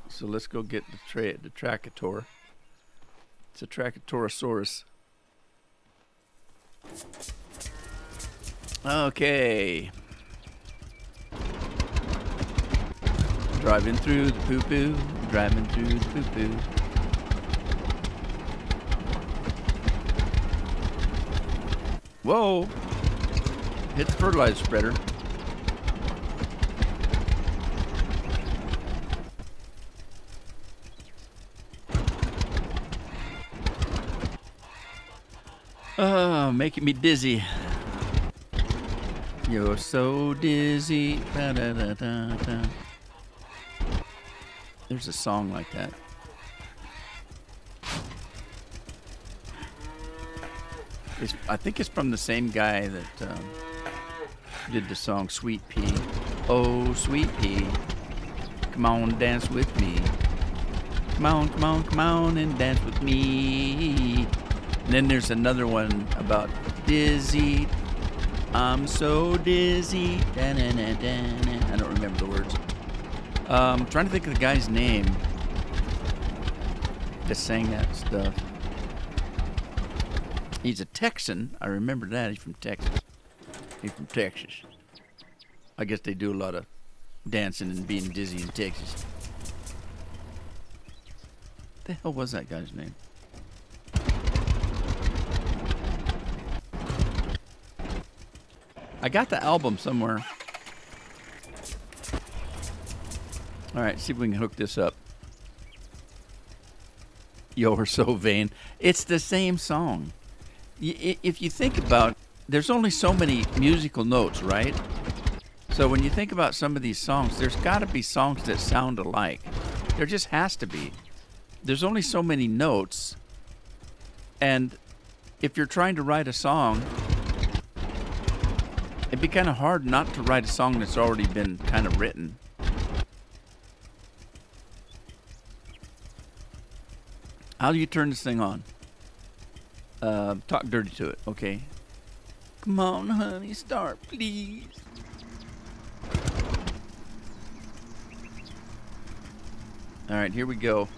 So let's go get the Tracator. It's a Tracatorosaurus. Okay. Driving through the poo-poo. Driving through the poo-poo. Whoa. Hit the fertilizer spreader. Oh, making me dizzy. You're so dizzy. Da, da, da, da, da. There's a song like that. I think it's from the same guy that did the song Sweet Pea. Oh, Sweet Pea, come on, dance with me. Come on, come on, come on and dance with me. And then there's another one about dizzy. I'm so dizzy. Da-na-na-da-na. I don't remember the words. I'm trying to think of the guy's name that sang that stuff. He's a Texan. I remember that. He's from Texas. He's from Texas. I guess they do a lot of dancing and being dizzy in Texas. What the hell was that guy's name? I got the album somewhere. All right, see if we can hook this up. You're so vain. It's the same song. If you think about, there's only so many musical notes, right? So when you think about some of these songs, there's got to be songs that sound alike. There just has to be. There's only so many notes. And if you're trying to write a song, it'd be kind of hard not to write a song that's already been kind of written. How do you turn this thing on? Talk dirty to it, okay? Come on, honey, start, please. All right, here we go.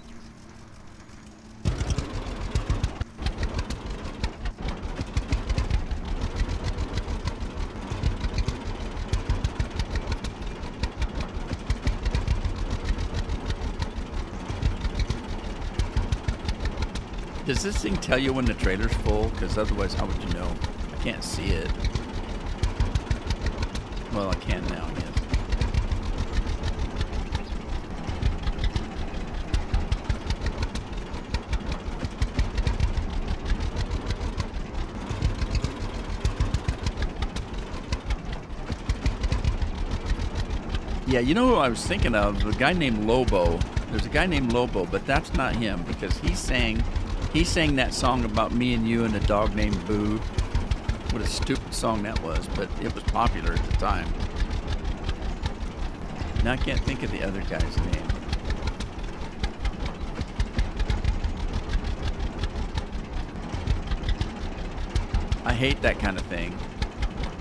Does this thing tell you when the trailer's full? Because otherwise, how would you know? I can't see it. Well, I can now, I guess. Yeah, you know who I was thinking of? A guy named Lobo. There's a guy named Lobo, but that's not him because he sang that song about me and you and a dog named Boo. What a stupid song that was, but it was popular at the time. Now I can't think of the other guy's name. I hate that kind of thing.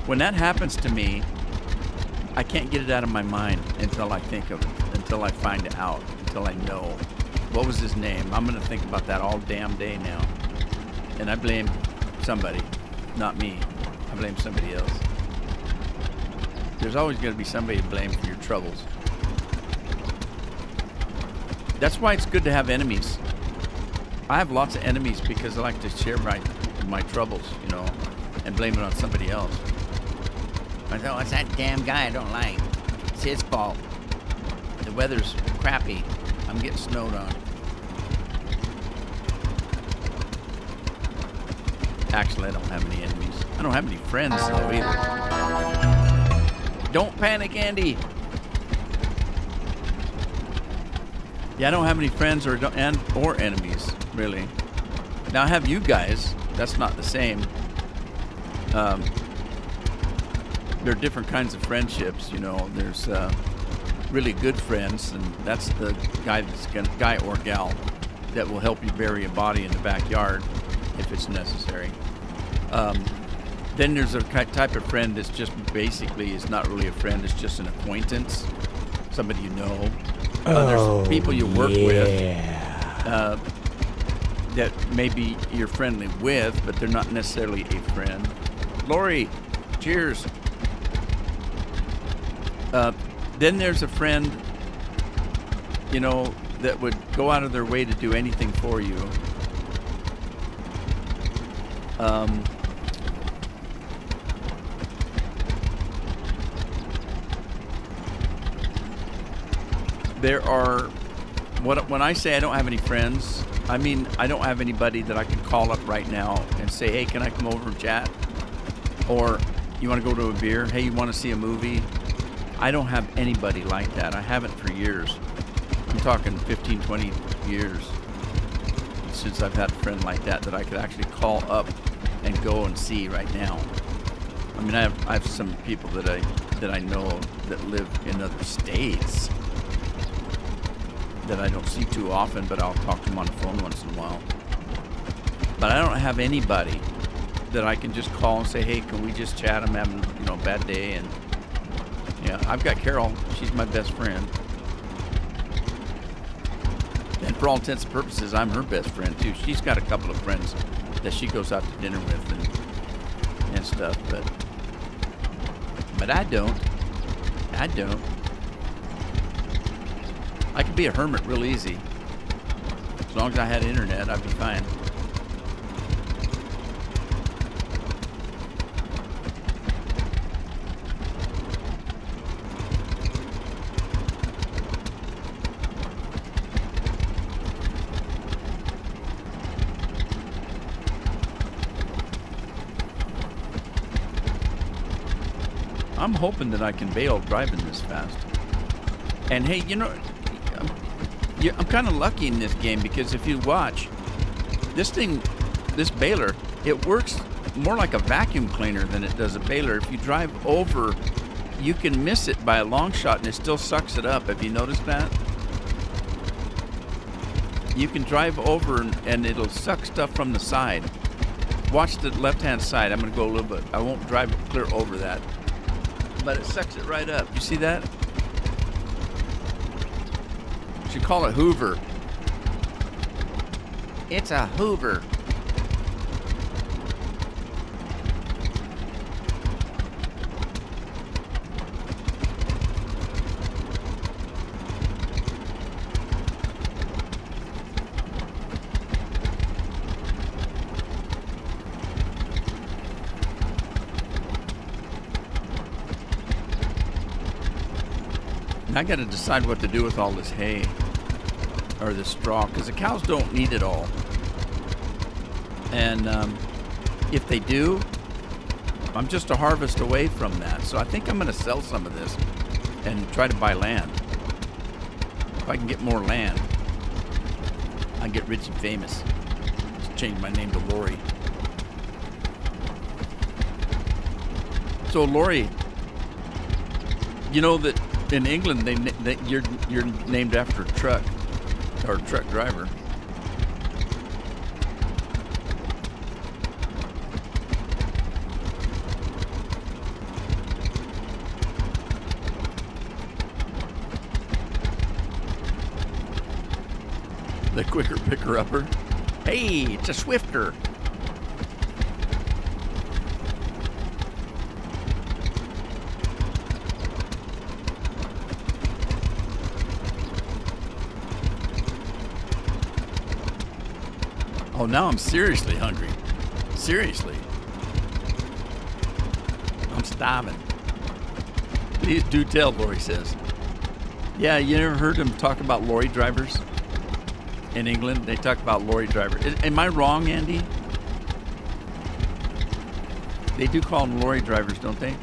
When that happens to me, I can't get it out of my mind until I think of it, until I find it out, until I know. What was his name? I'm going to think about that all damn day now. And I blame somebody, not me. I blame somebody else. There's always going to be somebody to blame for your troubles. That's why it's good to have enemies. I have lots of enemies because I like to share my troubles, and blame it on somebody else. I thought, it's that damn guy I don't like. It's his fault. The weather's crappy. I'm getting snowed on. Actually, I don't have any enemies. I don't have any friends, though, either. Don't panic, Andy. Yeah, I don't have any friends or enemies, really. Now, I have you guys. That's not the same. There are different kinds of friendships, There's really good friends, and that's the guy or gal that will help you bury a body in the backyard if it's necessary. Then there's a type of friend that's just basically is not really a friend. It's just an acquaintance, somebody you know. There's people you work with that maybe you're friendly with, but they're not necessarily a friend. Lori, cheers. Then there's a friend, that would go out of their way to do anything for you. There are, when I say I don't have any friends, I mean I don't have anybody that I can call up right now and say, hey, can I come over and chat? Or you want to go to a beer? Hey, you want to see a movie? I don't have anybody like that. I haven't for years. I'm talking 15, 20 years since I've had a friend like that I could actually call up and go and see right now. I mean, I have some people that I know that live in other states that I don't see too often, but I'll talk to them on the phone once in a while. But I don't have anybody that I can just call and say, hey, can we just chat? I'm having a bad day. And yeah, I've got Carol. She's my best friend. And for all intents and purposes, I'm her best friend too. She's got a couple of friends that she goes out to dinner with and stuff, but I don't. I could be a hermit real easy. As long as I had internet, I'd be fine. I'm hoping that I can bail driving this fast. And hey, I'm kind of lucky in this game because if you watch, this baler, it works more like a vacuum cleaner than it does a baler. If you drive over, you can miss it by a long shot and it still sucks it up. Have you noticed that? You can drive over and it'll suck stuff from the side. Watch the left-hand side. I'm going to go a little bit. I won't drive clear over that. But it sucks it right up. You see that? Should call it Hoover. It's a Hoover. I got to decide what to do with all this hay or this straw because the cows don't need it all. And if they do, I'm just a harvest away from that. So I think I'm going to sell some of this and try to buy land. If I can get more land, I can get rich and famous. Just change my name to Lori. So Lori, you know that in England, you're named after a truck or a truck driver. The quicker picker-upper. Hey, it's a Swifter. Oh, now I'm seriously hungry. Seriously. I'm starving. Please do tell, Lori says. Yeah, you never heard them talk about lorry drivers? In England, they talk about lorry drivers. Am I wrong, Andy? They do call them lorry drivers, don't they?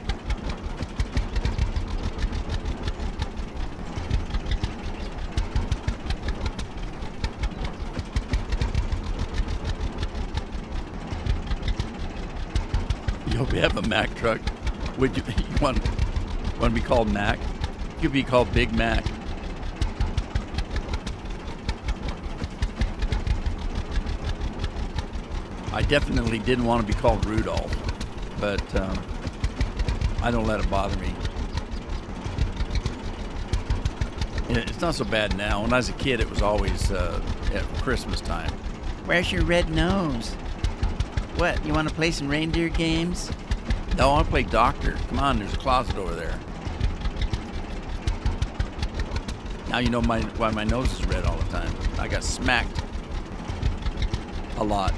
Yo, we have a Mack truck. Would you want to be called Mac? You could be called Big Mac. I definitely didn't want to be called Rudolph, but I don't let it bother me. It's not so bad now. When I was a kid, it was always at Christmas time. Where's your red nose? What, you want to play some reindeer games? No, I want to play doctor. Come on, there's a closet over there. Now you know why my nose is red all the time. I got smacked a lot.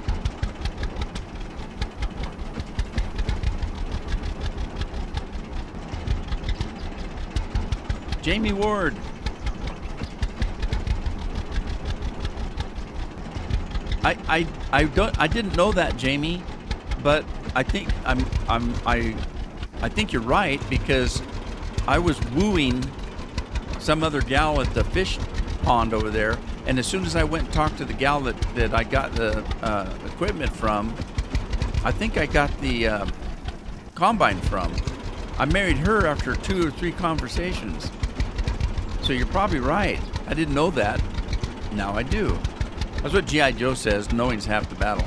Jamie Ward. I didn't know that, Jamie, but I think I think you're right, because I was wooing some other gal at the fish pond over there, and as soon as I went and talked to the gal that I got the equipment from, I think I got the combine from, I married her after 2 or 3 conversations. So you're probably right. I didn't know that. Now I do. That's what G.I. Joe says, knowing's half the battle.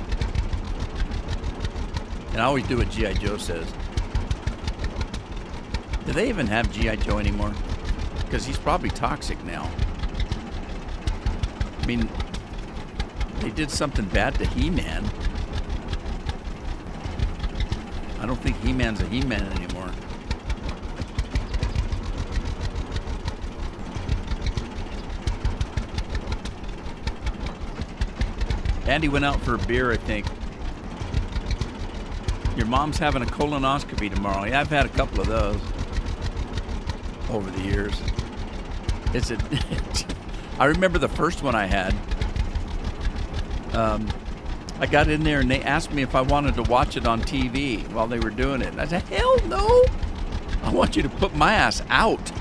And I always do what G.I. Joe says. Do they even have G.I. Joe anymore? Because he's probably toxic now. I mean, they did something bad to He-Man. I don't think He-Man's a He-Man anymore. Andy went out for a beer, I think. Your mom's having a colonoscopy tomorrow. Yeah, I've had a couple of those over the years. I remember the first one I had. I got in there and they asked me if I wanted to watch it on TV while they were doing it. And I said, hell no. I want you to put my ass out.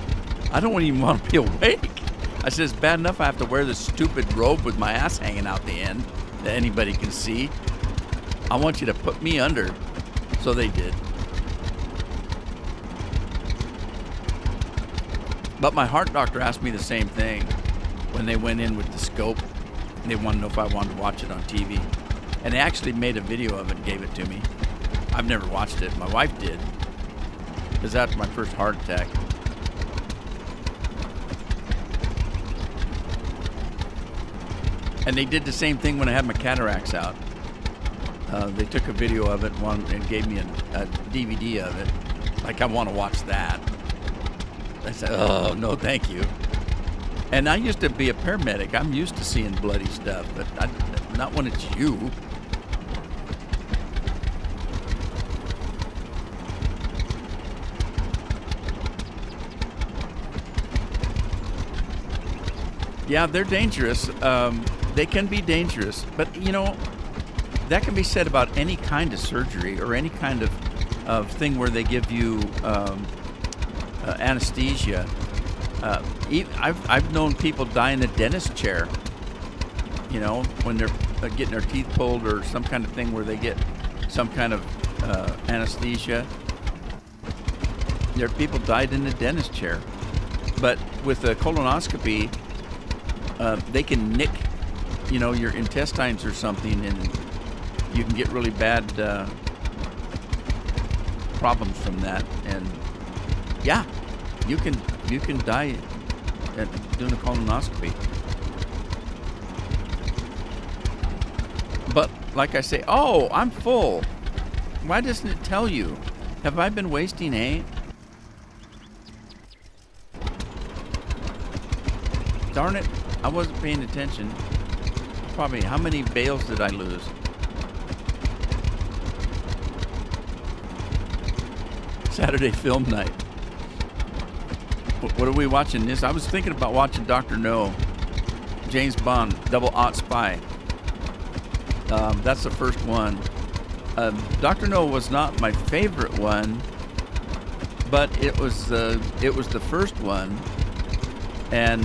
I don't even want to be awake. I said, it's bad enough I have to wear this stupid robe with my ass hanging out the end that anybody can see. I want you to put me under. So they did. But my heart doctor asked me the same thing when they went in with the scope. They wanted to know if I wanted to watch it on TV. And they actually made a video of it and gave it to me. I've never watched it. My wife did. It was after my first heart attack. And they did the same thing when I had my cataracts out. They took a video of it and gave me a DVD of it. Like, I want to watch that. I said, oh, no, thank you. And I used to be a paramedic. I'm used to seeing bloody stuff, but not when it's you. Yeah, they're dangerous. They can be dangerous. But, you know, that can be said about any kind of surgery or any kind of thing where they give you anesthesia. I've known people die in the dentist chair, you know, when they're getting their teeth pulled or some kind of thing where they get some kind of anesthesia. There are people died in the dentist chair. But with a colonoscopy, they can nick, you know, your intestines or something, and you can get really bad problems from that. And yeah, you can die at doing a colonoscopy. But like I say, oh, I'm full. Why doesn't it tell you? Have I been wasting hay? Darn it, I wasn't paying attention. Probably, how many bales did I lose? Saturday film night. What are we watching this? I was thinking about watching Dr. No. James Bond, Double Aught Spy. That's the first one. Dr. No was not my favorite one, but it was the first one, and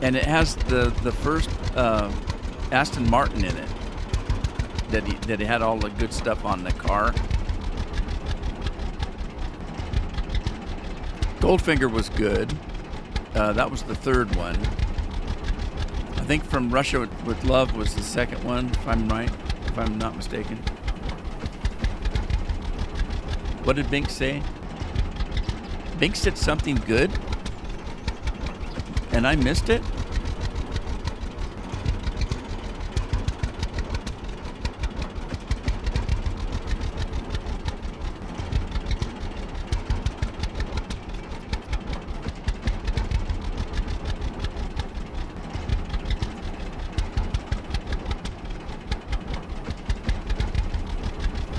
it has the first Aston Martin in it. That he had all the good stuff on the car. Goldfinger was good. That was the third one. I think From Russia with Love was the second one, if I'm right, if I'm not mistaken. What did Bink say? Bink said something good, and I missed it?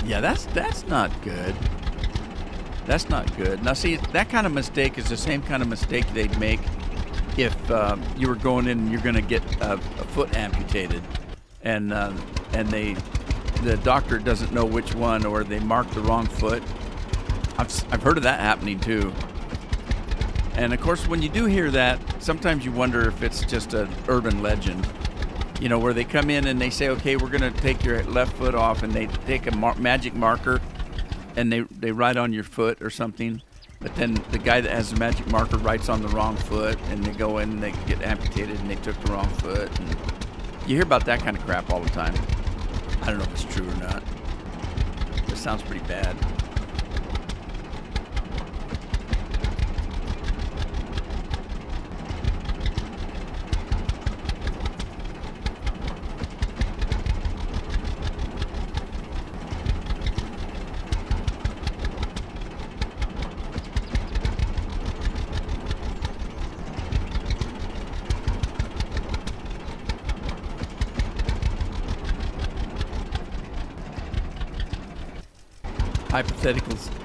Yeah, that's not good. That's not good. Now, see, that kind of mistake is the same kind of mistake they'd make if you were going in and you're going to get a foot amputated, and the doctor doesn't know which one, or they mark the wrong foot. I've heard of that happening too. And of course, when you do hear that, sometimes you wonder if it's just an urban legend. You know, where they come in and they say, okay, we're going to take your left foot off, and they take a magic marker and they write on your foot or something. But then the guy that has the magic marker writes on the wrong foot, and they go in and they get amputated and they took the wrong foot. And you hear about that kind of crap all the time. I don't know if it's true or not. It sounds pretty bad.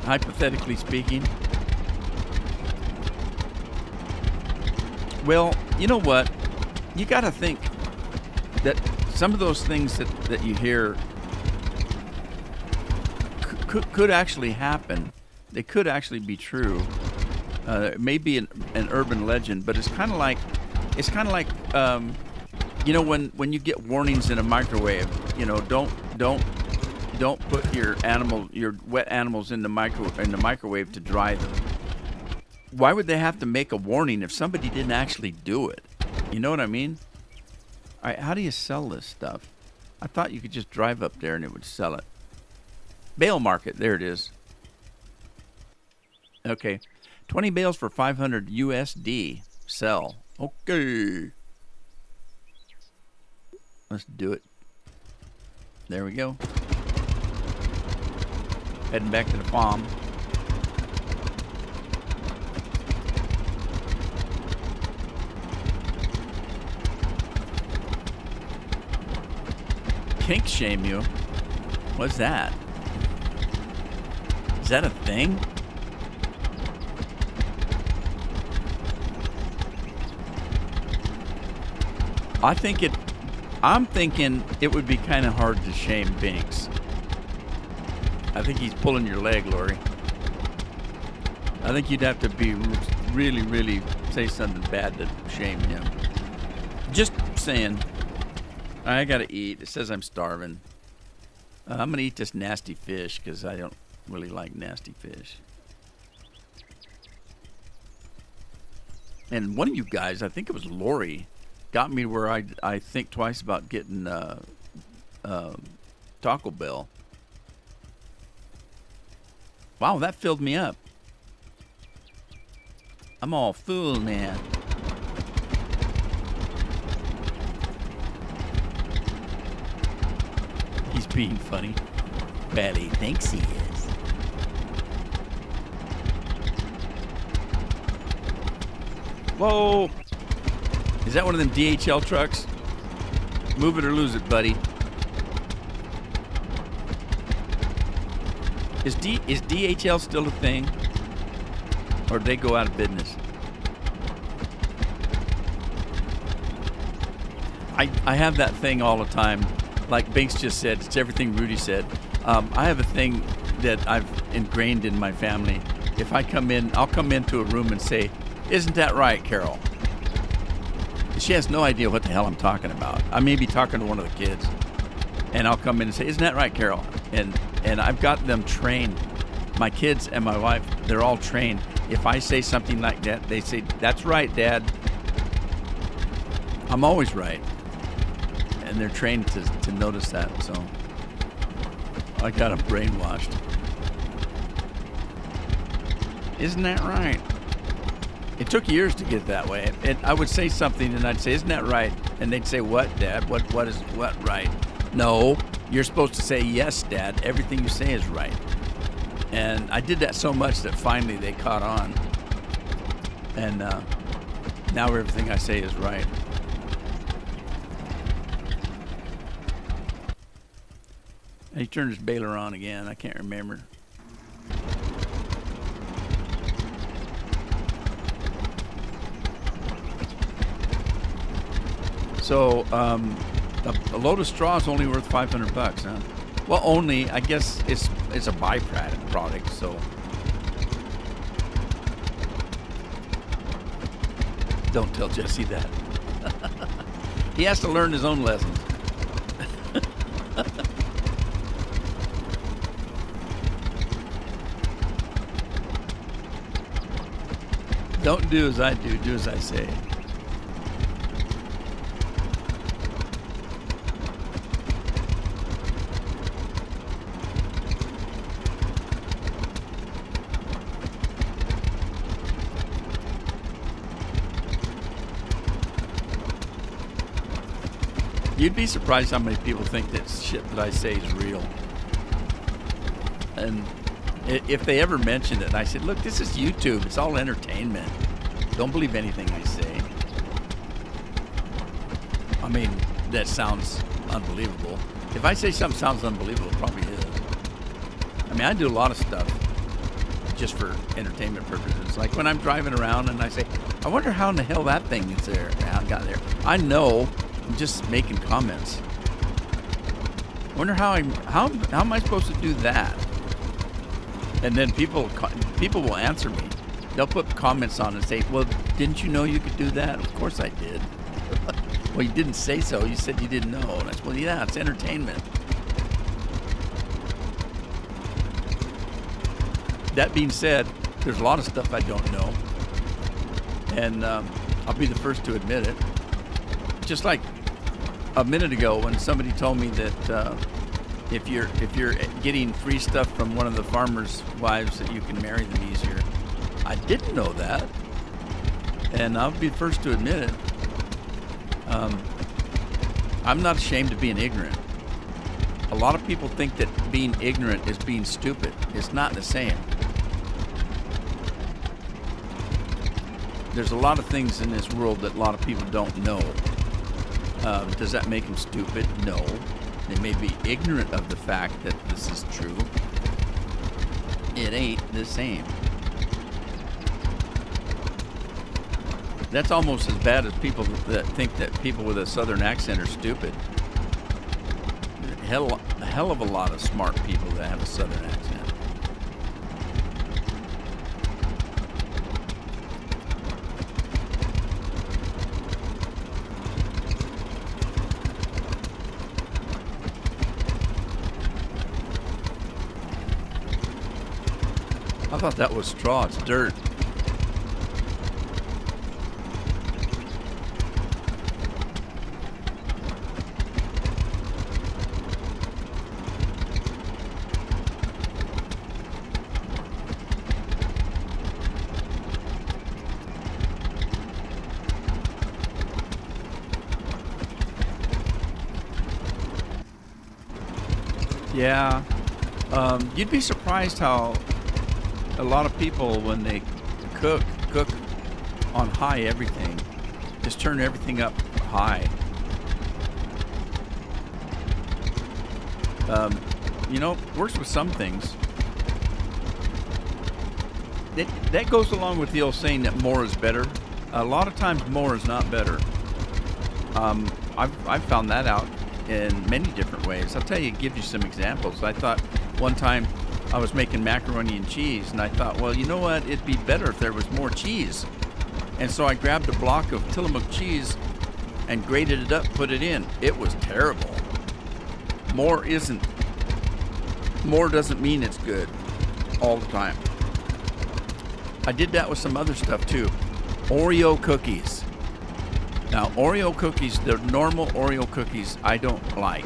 Hypothetically speaking. Well, you know what? You got to think that some of those things that you hear could actually happen. They could actually be true. It may be an urban legend, but it's kind of like you know, when you get warnings in a microwave. You know, don't put your wet animals in the microwave to dry them. Why would they have to make a warning if somebody didn't actually do it? You know what I mean? All right, how do you sell this stuff? I thought you could just drive up there and it would sell it. Bale market, there it is. Okay, 20 bales for 500 USD. Sell. Okay. Let's do it. There we go. Heading back to the farm. Kink shame you? What's that? Is that a thing? I'm thinking it would be kind of hard to shame Binks. I think he's pulling your leg, Lori. I think you'd have to be really, really say something bad to shame him. Just saying. I gotta eat. It says I'm starving. I'm gonna eat this nasty fish because I don't really like nasty fish. And one of you guys, I think it was Lori, got me where I think twice about getting Taco Bell. Wow, that filled me up. I'm all full now. He's being funny. Well, he thinks he is. Whoa! Is that one of them DHL trucks? Move it or lose it, buddy. Is DHL still a thing? Or did they go out of business? I have that thing all the time. Like Binks just said, it's everything Rudy said. I have a thing that I've ingrained in my family. If I come in, I'll come into a room and say, "Isn't that right, Carol?" She has no idea what the hell I'm talking about. I may be talking to one of the kids, and I'll come in and say, "Isn't that right, Carol?" And I've got them trained. My kids and my wife, they're all trained. If I say something like that, they say, "That's right, Dad." I'm always right. And they're trained to notice that, so I got them brainwashed. Isn't that right? It took years to get that way. I would say something and I'd say, "Isn't that right?" And they'd say, "What, Dad? What is right?" "No, you're supposed to say, 'Yes, Dad. Everything you say is right.'" And I did that so much that finally they caught on. And now everything I say is right. He turned his baler on again. I can't remember. So a load of straw is only worth $500, huh? Well, only, I guess it's a byproduct, so. Don't tell Jesse that. He has to learn his own lessons. Don't do as I do as I say. You'd be surprised how many people think that shit that I say is real. And if they ever mention it, I said, "Look, this is YouTube. It's all entertainment. Don't believe anything I say." I mean, that sounds unbelievable. If I say something sounds unbelievable, it probably is. I mean, I do a lot of stuff just for entertainment purposes. Like when I'm driving around and I say, "I wonder how in the hell that thing is there, got there." I know. I'm just making comments. I wonder how am I supposed to do that? And then people will answer me. They'll put comments on and say, "Well, didn't you know you could do that?" Of course I did. "Well, you didn't say so. You said you didn't know." And I said, "Well, yeah, it's entertainment." That being said, there's a lot of stuff I don't know. And I'll be the first to admit it. Just like a minute ago when somebody told me that if you're getting free stuff from one of the farmers' wives that you can marry them easier. I didn't know that, and I'll be the first to admit it. I'm not ashamed of being ignorant. A lot of people think that being ignorant is being stupid. It's not the same. There's a lot of things in this world that a lot of people don't know. Does that make them stupid? No. They may be ignorant of the fact that this is true. It ain't the same. That's almost as bad as people that think that people with a southern accent are stupid. A hell of a lot of smart people that have a southern accent. I thought that was straw. It's dirt. Yeah. You'd be surprised how a lot of people, when they cook on high everything, just turn everything up high. Works with some things. That goes along with the old saying that more is better. A lot of times more is not better. I've found that out in many different ways. I'll give you some examples. I thought one time I was making macaroni and cheese, and I thought, well, you know what? It'd be better if there was more cheese. And so I grabbed a block of Tillamook cheese and grated it up, put it in. It was terrible. More doesn't mean it's good all the time. I did that with some other stuff too. Oreo cookies. Now, Oreo cookies, the normal Oreo cookies, I don't like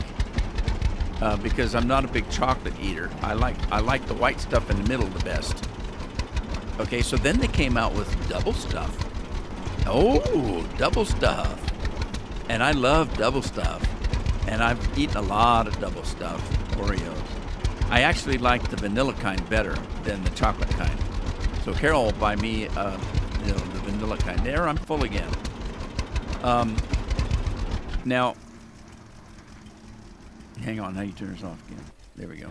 because I'm not a big chocolate eater. I like the white stuff in the middle the best. Okay, so then they came out with double stuff. Oh, double stuff. And I love double stuff. And I've eaten a lot of double stuff Oreos. I actually like the vanilla kind better than the chocolate kind. So Carol will buy me, the vanilla kind. There, I'm full again. Now, hang on. How do you turn this off again? There we go.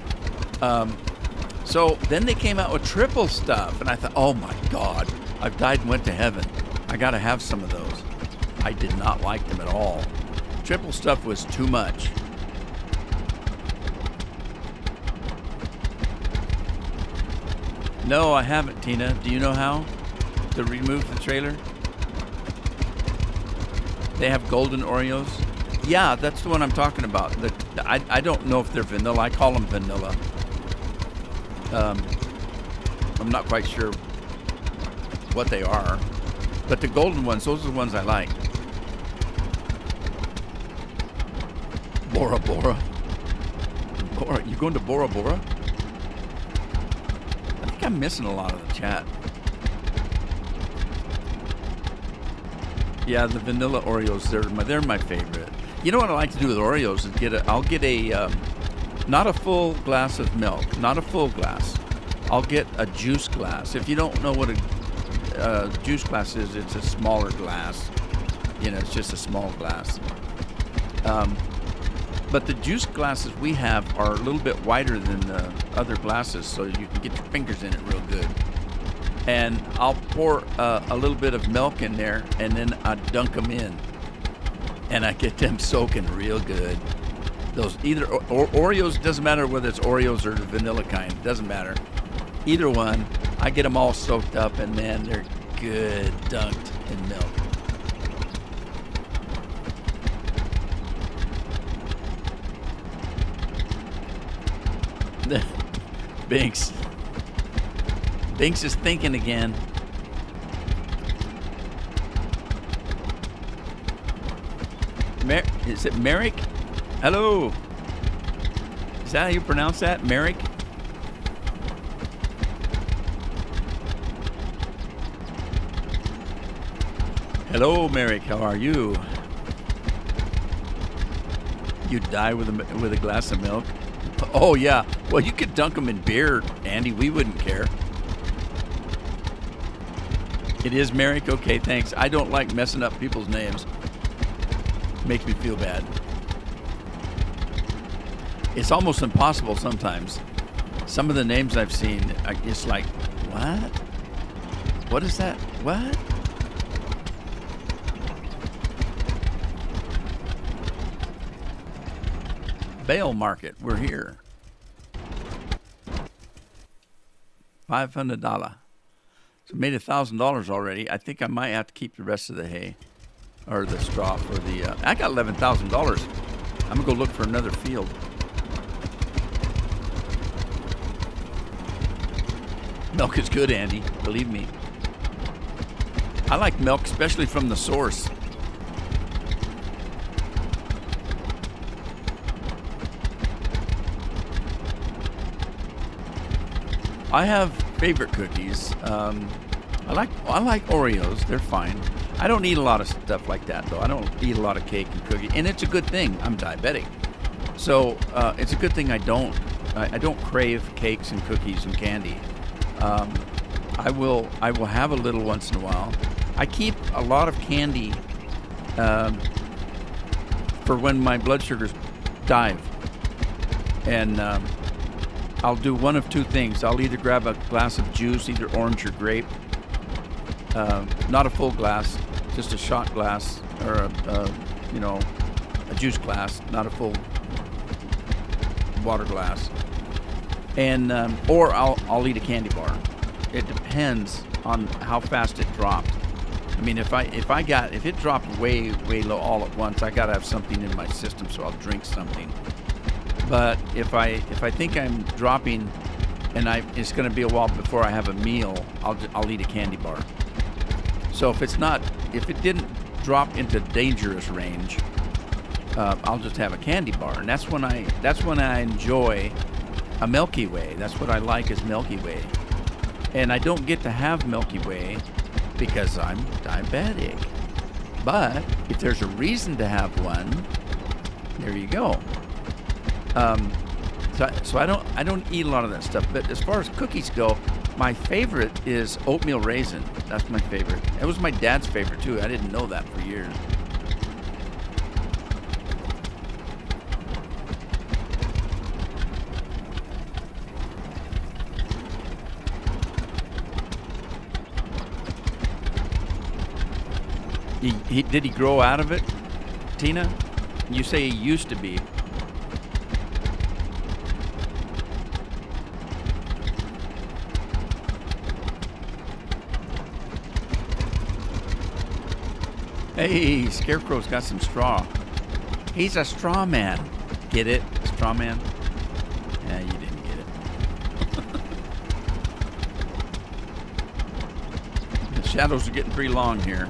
So then they came out with triple stuff, and I thought, oh my God, I've died and went to heaven. I got to have some of those. I did not like them at all. Triple stuff was too much. No, I haven't, Tina. Do you know how to remove the trailer? They have golden Oreos. Yeah, that's the one I'm talking about. I don't know if they're vanilla. I call them vanilla. I'm not quite sure what they are. But the golden ones, those are the ones I like. Bora Bora. Bora, you going to Bora Bora? I think I'm missing a lot of the chat. Yeah, the vanilla Oreos, they're my favorite. You know what I like to do with Oreos is I'll get a not a full glass of milk, not a full glass. I'll get a juice glass. If you don't know what a juice glass is, it's a smaller glass. It's just a small glass. But the juice glasses we have are a little bit wider than the other glasses, so you can get your fingers in it real good. And I'll pour a little bit of milk in there, and then I dunk them in. And I get them soaking real good. Those either Oreos, doesn't matter whether it's Oreos or the vanilla kind, doesn't matter. Either one, I get them all soaked up, and man, they're good dunked in milk. Binks is thinking again. Is it Merrick? Hello. Is that how you pronounce that? Merrick? Hello, Merrick. How are you? You die with a glass of milk? Oh, yeah. Well, you could dunk them in beer, Andy. We wouldn't care. It is Merrick? Okay, thanks. I don't like messing up people's names. Makes me feel bad. It's almost impossible sometimes. Some of the names I've seen, it's like, what? What is that? What? Bale Market, we're here. $500. So made $1,000 already. I think I might have to keep the rest of the hay. Or the straw for the... I got $11,000. I'm going to go look for another field. Milk is good, Andy. Believe me. I like milk, especially from the source. I have favorite cookies. I like Oreos. They're fine. I don't eat a lot of stuff like that, though. I don't eat a lot of cake and cookie, and it's a good thing. I'm diabetic, so it's a good thing I don't crave cakes and cookies and candy. I will have a little once in a while. I keep a lot of candy for when my blood sugars dive. And I'll do one of two things. I'll either grab a glass of juice, either orange or grape, not a full glass, just a shot glass, or a juice glass, not a full water glass. And or I'll eat a candy bar. It depends on how fast it dropped. I mean, if it dropped way low all at once, I gotta have something in my system, so I'll drink something. But if I think I'm dropping, and it's gonna be a while before I have a meal, I'll eat a candy bar. So if it didn't drop into dangerous range, I'll just have a candy bar, and that's when I enjoy a Milky Way. That's what I like is Milky Way, and I don't get to have Milky Way because I'm diabetic. But if there's a reason to have one, there you go. So I don't eat a lot of that stuff. But as far as cookies go, my favorite is oatmeal raisin. That's my favorite. It was my dad's favorite too. I didn't know that for years. Did he grow out of it, Tina? You say he used to be. Hey, Scarecrow's got some straw. He's a straw man. Get it? Straw man? Yeah, you didn't get it. The shadows are getting pretty long here.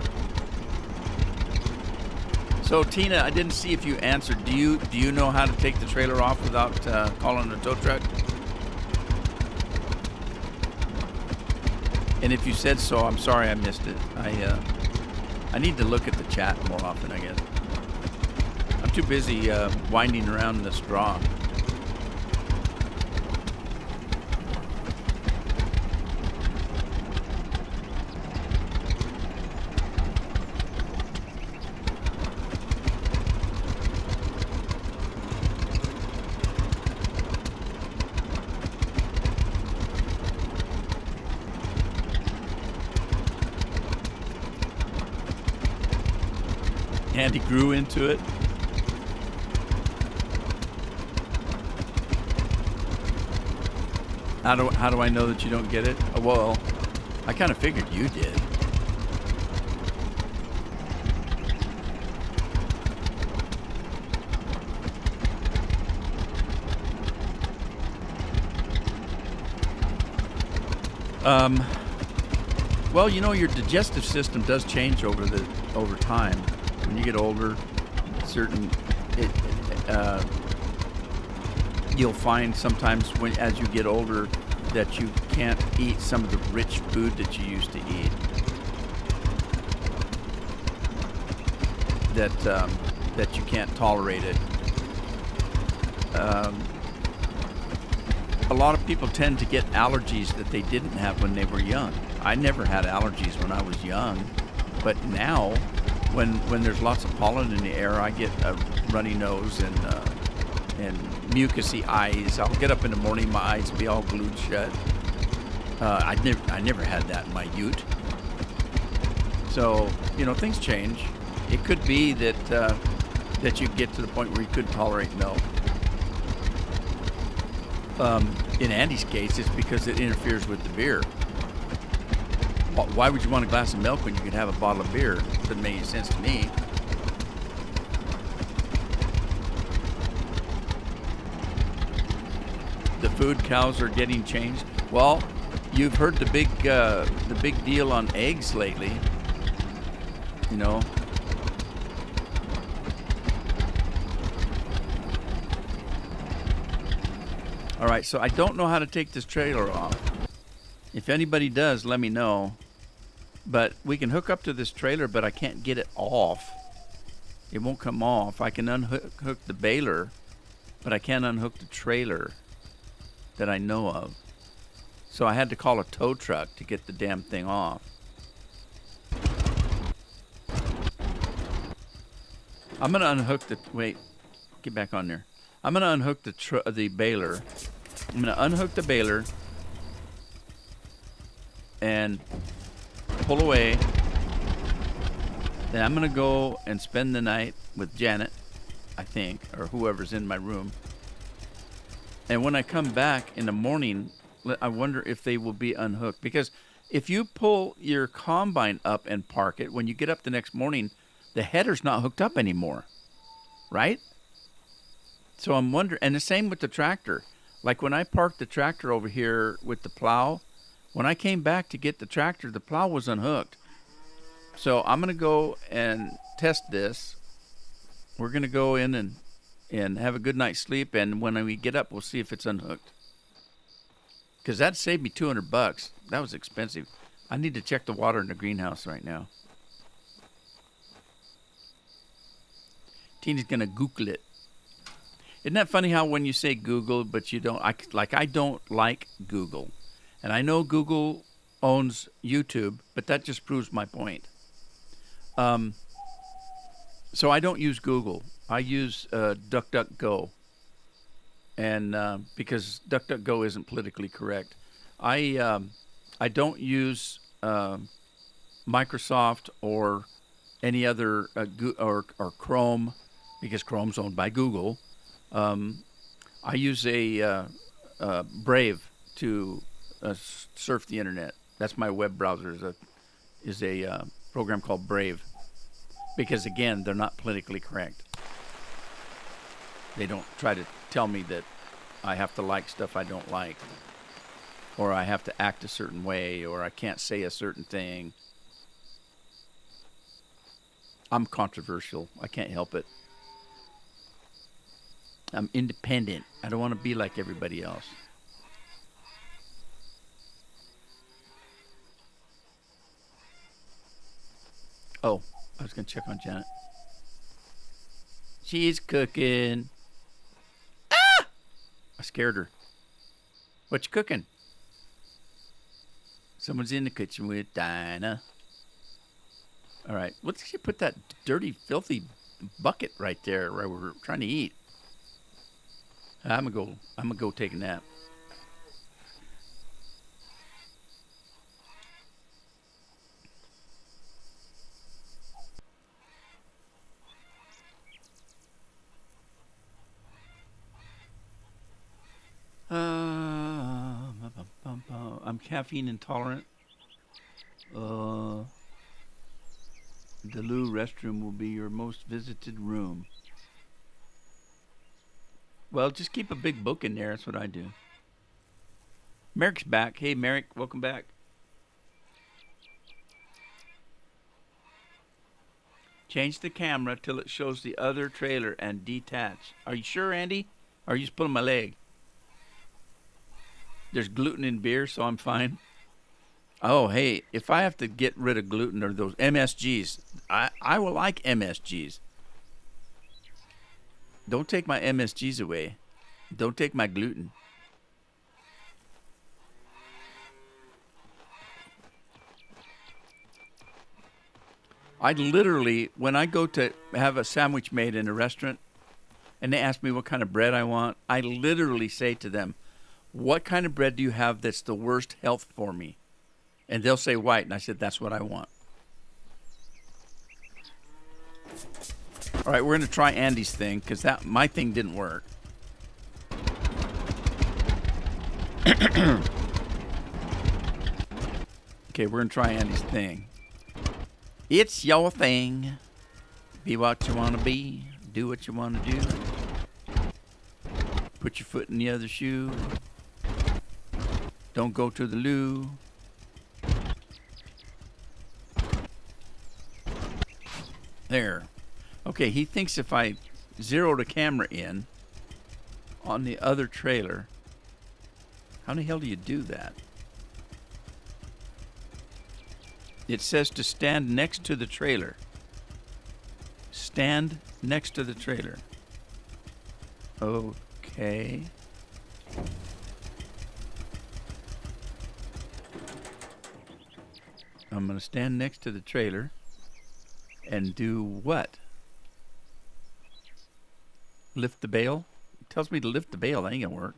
So Tina, I didn't see if you answered. Do you know how to take the trailer off without calling a tow truck? And if you said so, I'm sorry I missed it. I need to look at the chat more often, I guess. I'm too busy winding around the straw. Andy grew into it. How do I know that you don't get it? Well, I kind of figured you did. Well, your digestive system does change over time. When you get older, you'll find sometimes as you get older that you can't eat some of the rich food that you used to eat. That you can't tolerate it. A lot of people tend to get allergies that they didn't have when they were young. I never had allergies when I was young, but now, when there's lots of pollen in the air, I get a runny nose and mucousy eyes. I'll get up in the morning, my eyes be all glued shut. I never had that in my youth. So things change. It could be that you get to the point where you couldn't tolerate milk. In Andy's case, it's because it interferes with the beer. Why would you want a glass of milk when you could have a bottle of beer? Doesn't make any sense to me. The food cows are getting changed. Well, you've heard the big deal on eggs lately. All right, so I don't know how to take this trailer off. If anybody does, let me know. But we can hook up to this trailer, but I can't get it off. It won't come off. I can unhook the baler, but I can't unhook the trailer that I know of. So I had to call a tow truck to get the damn thing off. I'm going to unhook the... Wait, get back on there. I'm gonna unhook the baler. I'm gonna unhook the baler and pull away. Then I'm gonna go and spend the night with Janet, I think, or whoever's in my room. And when I come back in the morning, I wonder if they will be unhooked. Because if you pull your combine up and park it, when you get up the next morning, the header's not hooked up anymore, right? So I'm wondering, and the same with the tractor. Like when I parked the tractor over here with the plow, when I came back to get the tractor, the plow was unhooked. So I'm going to go and test this. We're going to go in and have a good night's sleep, and when we get up, we'll see if it's unhooked. Because that saved me $200. That was expensive. I need to check the water in the greenhouse right now. Tina's going to Google it. Isn't that funny how when you say Google, but you don't, I don't like Google. And I know Google owns YouTube, but that just proves my point. So I don't use Google. I use DuckDuckGo. And because DuckDuckGo isn't politically correct. I don't use Microsoft or any other or Chrome, because Chrome's owned by Google. I use a Brave to surf the internet. That's my web browser. Is a program called Brave, because again, they're not politically correct. They don't try to tell me that I have to like stuff I don't like, or I have to act a certain way, or I can't say a certain thing. I'm controversial. I can't help it. I'm independent. I don't want to be like everybody else. Oh, I was going to check on Janet. She's cooking. Ah! I scared her. What you cooking? Someone's in the kitchen with Dinah. All right. Let's she put that dirty, filthy bucket right there where we're trying to eat. I'm gonna go take a nap. I'm caffeine intolerant. The loo restroom will be your most visited room. Well, just keep a big book in there. That's what I do. Merrick's back. Hey, Merrick, welcome back. Change the camera till it shows the other trailer and detach. Are you sure, Andy? Or are you just pulling my leg? There's gluten in beer, so I'm fine. Oh, hey, if I have to get rid of gluten or those MSGs, I will like MSGs. Don't take my MSGs away. Don't take my gluten. I literally, when I go to have a sandwich made in a restaurant and they ask me what kind of bread I want, I literally say to them, what kind of bread do you have that's the worst health for me? And they'll say white, and I said, that's what I want. All right, we're going to try Andy's thing, because my thing didn't work. Okay, we're going to try Andy's thing. It's your thing. Be what you want to be. Do what you want to do. Put your foot in the other shoe. Don't go to the loo. There. Okay, he thinks if I zero the camera in on the other trailer, how in the hell do you do that? It says to stand next to the trailer. Stand next to the trailer. Okay. I'm going to stand next to the trailer and do what? Lift the bale? Tells me to lift the bale. That ain't gonna work.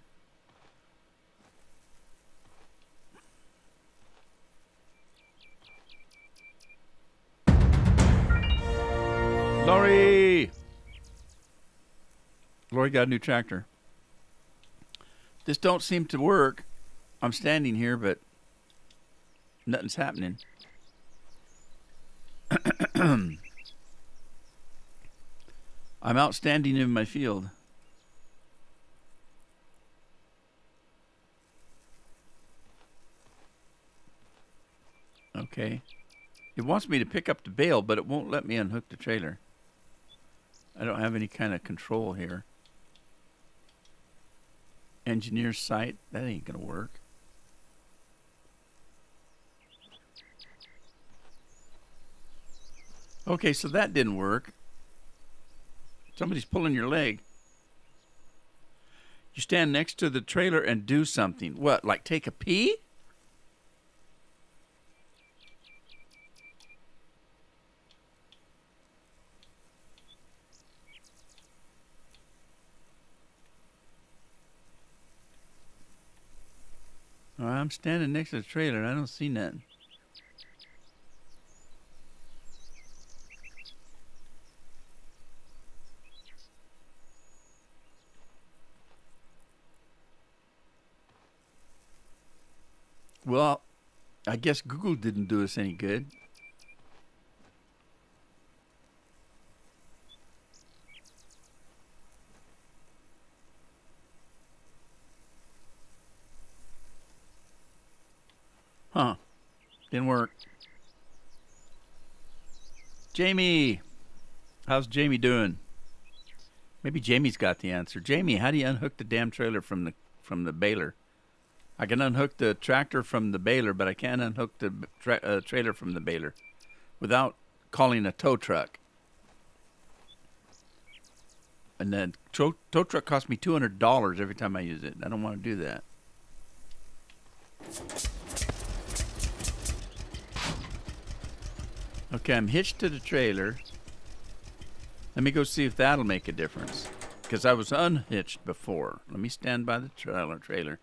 Lori! Lori got a new tractor. This don't seem to work. I'm standing here, but nothing's happening. I'm out standing in my field. Okay. It wants me to pick up the bale, but it won't let me unhook the trailer. I don't have any kind of control here. Engineer's site, that ain't gonna work. Okay, so that didn't work. Somebody's pulling your leg. You stand next to the trailer and do something. What, like take a pee? I'm standing next to the trailer and I don't see nothing. Well, I guess Google didn't do us any good. Huh. Didn't work. Jamie! How's Jamie doing? Maybe Jamie's got the answer. Jamie, how do you unhook the damn trailer from the baler? I can unhook the tractor from the baler, but I can't unhook the trailer from the baler without calling a tow truck. And then tow truck costs me $200 every time I use it. I don't want to do that. Okay, I'm hitched to the trailer. Let me go see if that'll make a difference. Because I was unhitched before. Let me stand by the trailer.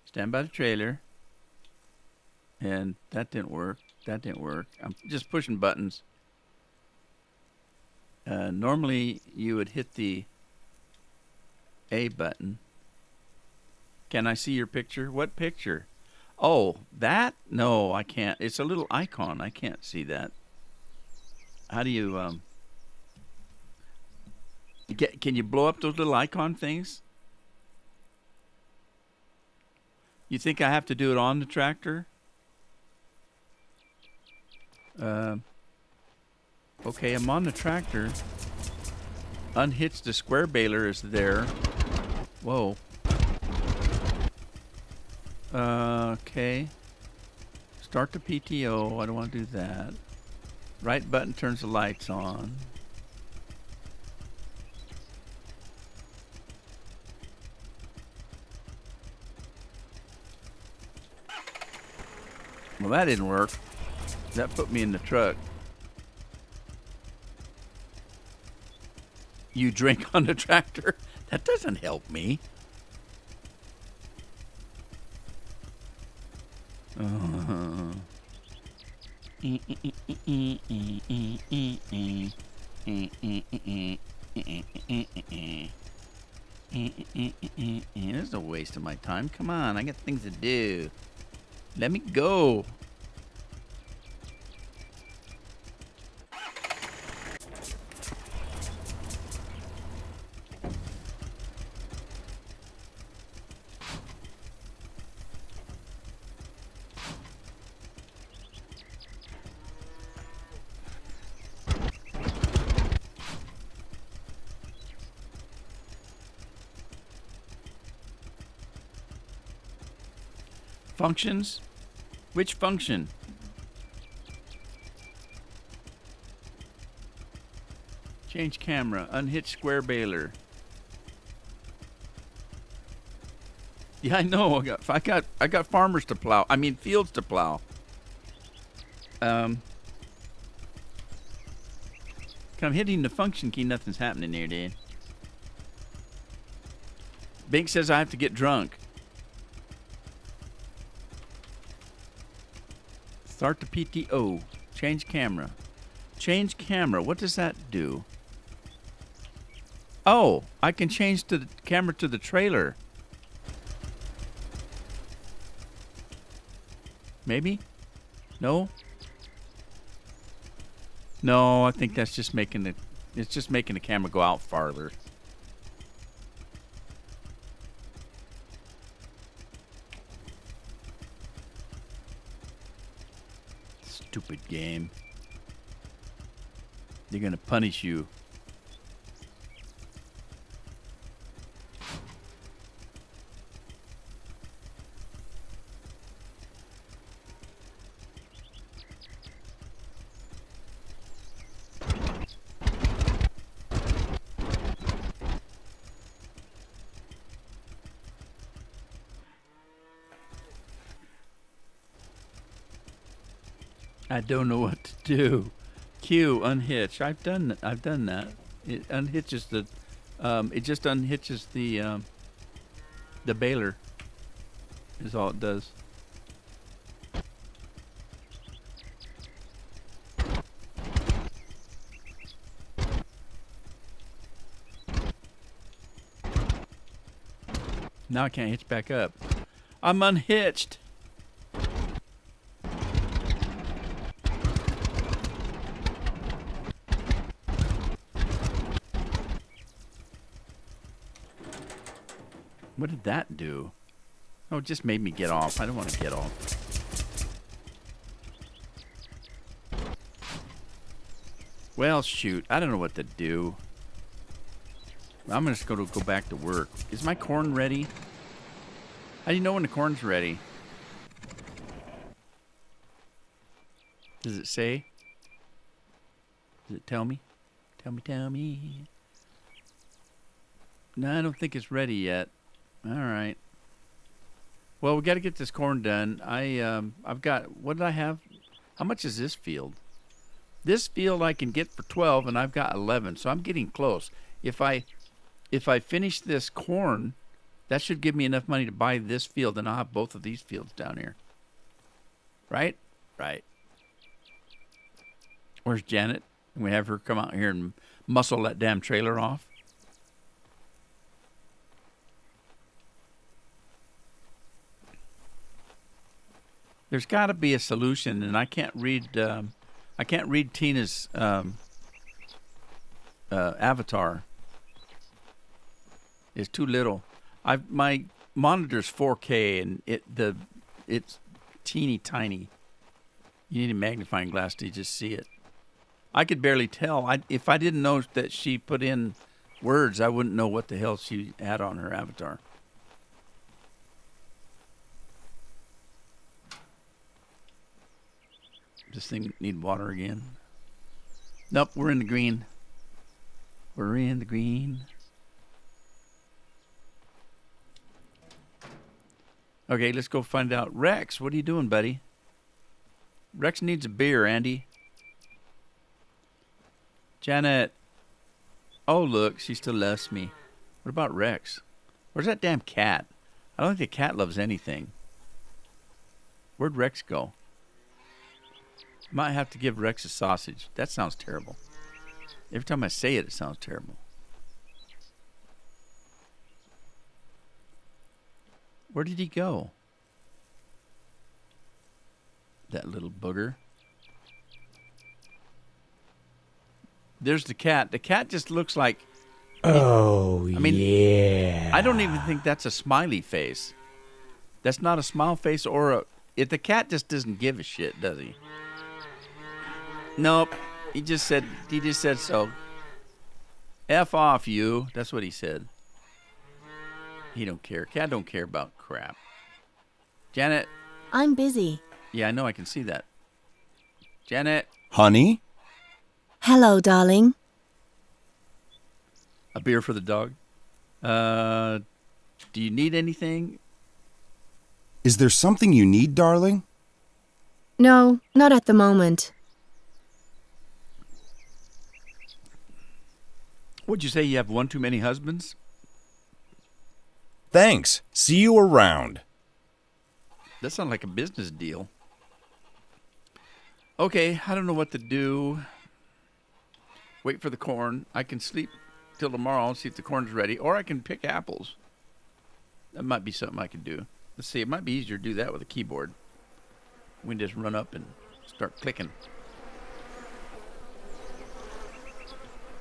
Stand by the trailer. And that didn't work. That didn't work. I'm just pushing buttons. Normally you would hit the A button. Can I see your picture? What picture? Oh, that? No, I can't. It's a little icon. I can't see that. How do you can you blow up those little icon things? You think I have to do it on the tractor? Okay, I'm on the tractor. Unhitched, the square baler is there. Whoa. Okay. Start the PTO. I don't want to do that. Right button turns the lights on. Well, that didn't work. That put me in the truck. You drink on the tractor? That doesn't help me. This is a waste of my time. Come on, I got things to do. Let me go. Functions? Which function? Change camera. Unhitch square baler. Yeah, I know. I got farmers to plow. I mean fields to plow. I'm hitting the function key. Nothing's happening there, dude. Bink says I have to get drunk. Start the PTO. Change camera. Change camera. What does that do? Oh, I can change the camera to the trailer. Maybe? No? No, I think that's just making the... It's just making the camera go out farther. Stupid game. They're gonna punish you. I don't know what to do. Q, unhitch. I've done that. It unhitches the it just unhitches the baler is all it does. Now I can't hitch back up. I'm unhitched. What did that do? Oh, it just made me get off. I don't want to get off. Well, shoot. I don't know what to do. I'm just going to go back to work. Is my corn ready? How do you know when the corn's ready? Does it say? Does it tell me? Tell me. No, I don't think it's ready yet. All right. Well, we got to get this corn done. I've got, what did I have? How much is this field? This field I can get for 12, and I've got 11, so I'm getting close. If I finish this corn, that should give me enough money to buy this field, and I'll have both of these fields down here. Right? Right. Where's Janet? Can we have her come out here and muscle that damn trailer off? There's got to be a solution, and I can't read Tina's avatar. It's too little. My monitor's 4K, and it's teeny tiny. You need a magnifying glass to just see it. I could barely tell. If I didn't know that she put in words, I wouldn't know what the hell she had on her avatar. This thing need water again. Nope, we're in the green. We're in the green. Okay, let's go find out. Rex, what are you doing, buddy? Rex needs a beer, Andy. Janet. Oh, look, she still loves me. What about Rex? Where's that damn cat? I don't think the cat loves anything. Where'd Rex go? Might have to give Rex a sausage. That sounds terrible. Every time I say it, it sounds terrible. Where did he go? That little booger. There's the cat. The cat just looks like... Oh, yeah. I don't even think that's a smiley face. That's not a smile face or a... The cat just doesn't give a shit, does he? Nope. He just said so. F off, you. That's what he said. He don't care. Cat don't care about crap. Janet. I'm busy. Yeah, I know. I can see that. Janet. Honey? Hello, darling. A beer for the dog. Do you need anything? Is there something you need, darling? No, not at the moment. Would you say you have one too many husbands? Thanks. See you around. That sounds like a business deal. Okay, I don't know what to do. Wait for the corn. I can sleep till tomorrow and see if the corn's ready, or I can pick apples. That might be something I could do. Let's see, it might be easier to do that with a keyboard. We can just run up and start clicking.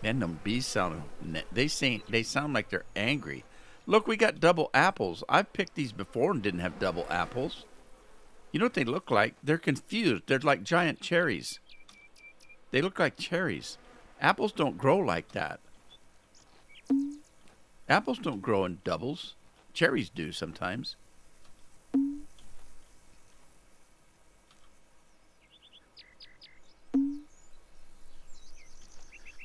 Man, them bees sound, they sound like they're angry. Look, we got double apples. I've picked these before and didn't have double apples. You know what they look like? They're confused. They're like giant cherries. They look like cherries. Apples don't grow like that. Apples don't grow in doubles. Cherries do sometimes.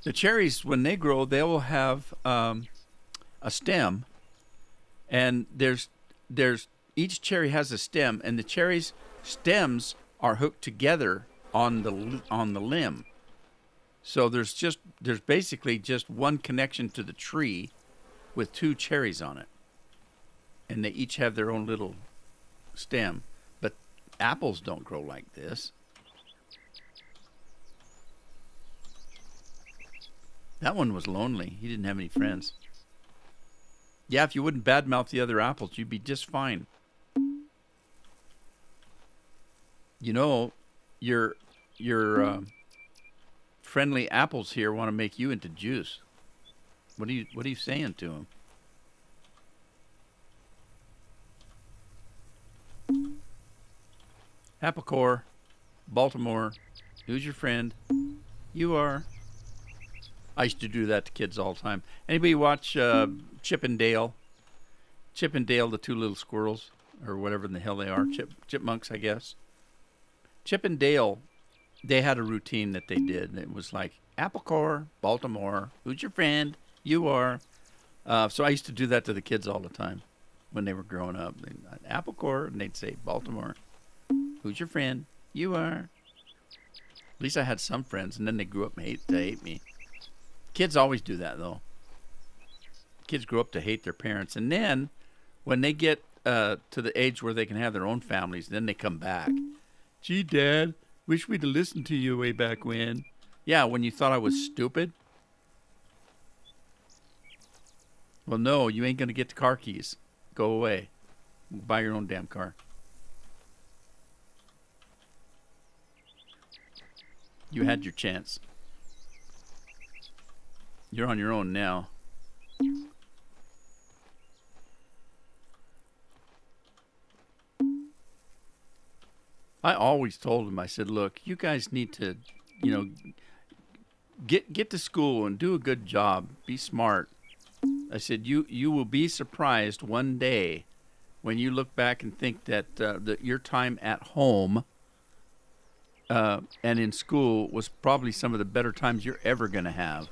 The cherries, when they grow, they will have a stem, and there's each cherry has a stem, and the cherries' stems are hooked together on the limb. So there's basically just one connection to the tree with two cherries on it, and they each have their own little stem. But apples don't grow like this. That one was lonely. He didn't have any friends. Yeah, if you wouldn't badmouth the other apples, you'd be just fine. You know, your friendly apples here want to make you into juice. What are you saying to them? Apple Core, Baltimore. Who's your friend? You are. I used to do that to kids all the time. Anybody watch Chip and Dale? Chip and Dale, the two little squirrels, or whatever in the hell they are. Chipmunks, I guess. Chip and Dale, they had a routine that they did. And it was like, Apple Core, Baltimore. Who's your friend? You are. So I used to do that to the kids all the time when they were growing up. Apple Core, and they'd say, Baltimore. Who's your friend? You are. At least I had some friends, and then they grew up and hate me. Kids always do that, though. Kids grow up to hate their parents. And then when they get to the age where they can have their own families, then they come back. Gee, Dad, wish we'd have listened to you way back when. Yeah, when you thought I was stupid. Well, no, you ain't going to get the car keys. Go away. Buy your own damn car. You had your chance. You're on your own now. I always told him, I said, look, you guys need to, get to school and do a good job. Be smart. I said, you will be surprised one day when you look back and think that your time at home and in school was probably some of the better times you're ever going to have.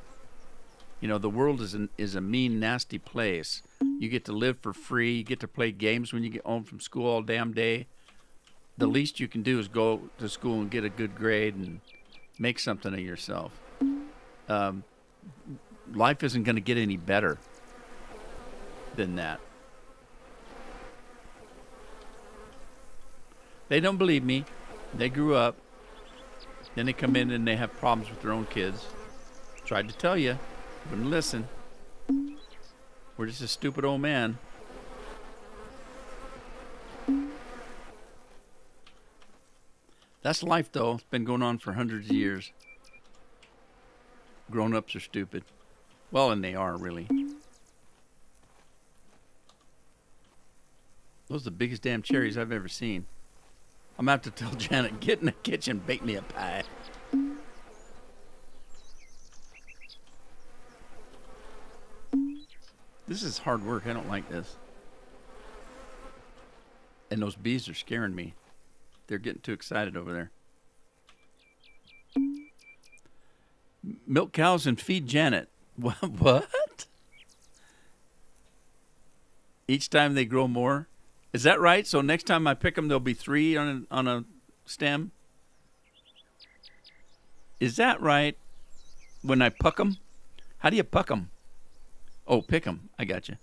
The world is a mean, nasty place. You get to live for free. You get to play games when you get home from school all damn day. The least you can do is go to school and get a good grade and make something of yourself. Life isn't going to get any better than that. They don't believe me. They grew up. Then they come in and they have problems with their own kids. Tried to tell you. Wouldn't listen. We're just a stupid old man. That's life, though. It's been going on for hundreds of years. Grown-ups are stupid. Well, and they are, really. Those are the biggest damn cherries I've ever seen. I'm going to have to tell Janet, get in the kitchen, bake me a pie. This is hard work. I don't like this. And those bees are scaring me. They're getting too excited over there. Milk cows and feed Janet. What? Each time they grow more? Is that right? So next time I pick them, there'll be 3 on a stem? Is that right? When I puck them? How do you puck them? Oh, pick them. I got you.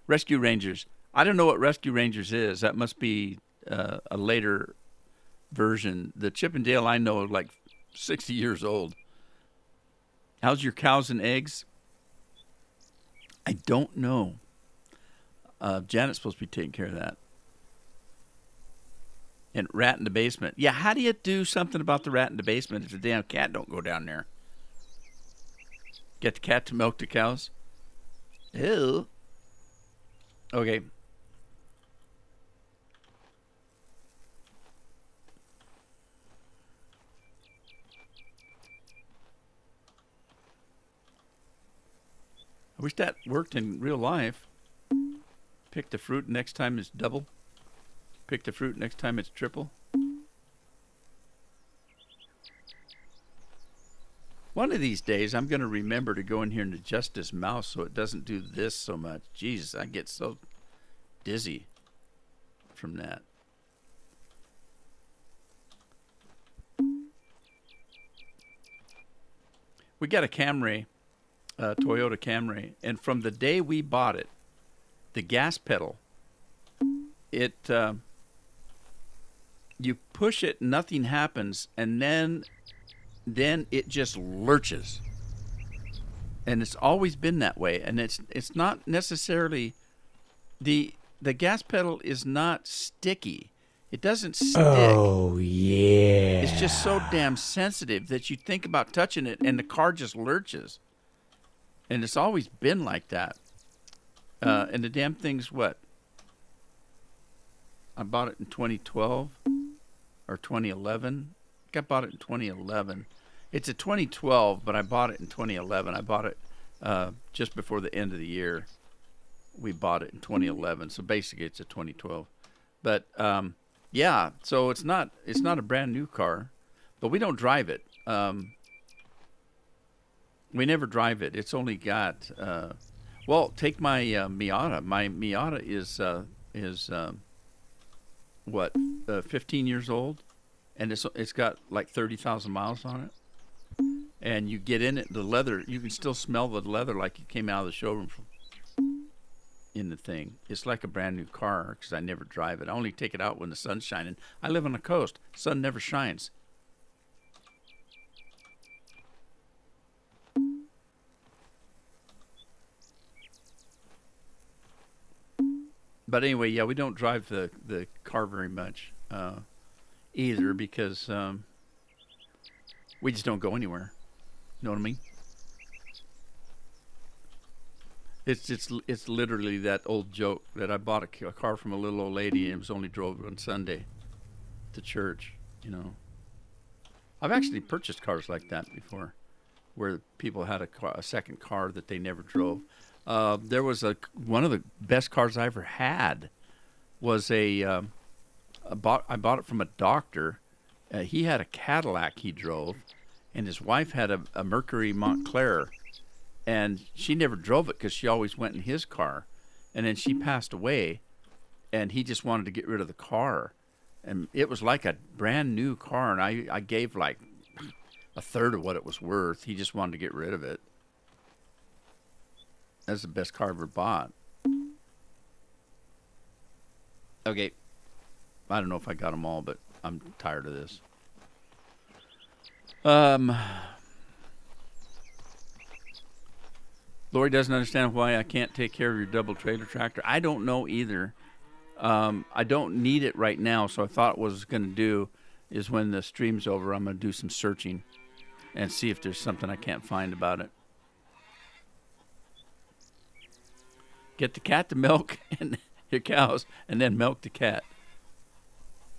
Rescue Rangers. I don't know what Rescue Rangers is. That must be a later version. The Chip and Dale I know are like 60 years old. How's your cows and eggs? I don't know. Janet's supposed to be taking care of that. And rat in the basement. Yeah, how do you do something about the rat in the basement if the damn cat don't go down there? Get the cat to milk the cows? Ew. Okay. I wish that worked in real life. Pick the fruit next time it's double. Pick the fruit next time it's triple. One of these days, I'm going to remember to go in here and adjust this mouse so it doesn't do this so much. Jesus, I get so dizzy from that. We got a Camry, Toyota Camry, and from the day we bought it, the gas pedal, you push it, nothing happens, and then it just lurches. And it's always been that way. And it's not necessarily the gas pedal is not sticky. It doesn't stick. Oh, yeah. It's just so damn sensitive that you think about touching it and the car just lurches. And it's always been like that. And the damn thing's what? I bought it in 2012 or 2011. I think I bought it in 2011. It's a 2012, but I bought it in 2011. I bought it just before the end of the year. We bought it in 2011, so basically it's a 2012. But yeah, so it's not a brand new car, but we don't drive it. We never drive it. It's only got well, take my Miata. My Miata is 15 years old, and it's got like 30,000 miles on it. And you get in it, the leather, you can still smell the leather like it came out of the showroom in the thing. It's like a brand new car because I never drive it. I only take it out when the sun's shining. I live on the coast. Sun never shines. But anyway, yeah, we don't drive the car very much either because we just don't go anywhere. You know what I mean? It's literally that old joke that I bought a car from a little old lady and it was only drove on Sunday to church. You know, I've actually purchased cars like that before, where people had a second car that they never drove. There was one of the best cars I ever had was I bought it from a doctor. He had a Cadillac he drove, and his wife had a Mercury Montclair, and she never drove it because she always went in his car. And then she passed away, and he just wanted to get rid of the car. And it was like a brand new car, and I gave like a third of what it was worth. He just wanted to get rid of it. That's the best car I ever bought. Okay. I don't know if I got them all, but I'm tired of this. Lori doesn't understand why I can't take care of your double trailer tractor. I don't know either. I don't need it right now, so I thought what I was going to do is when the stream's over, I'm going to do some searching and see if there's something I can't find about it. Get the cat to milk and your cows, and then milk the cat.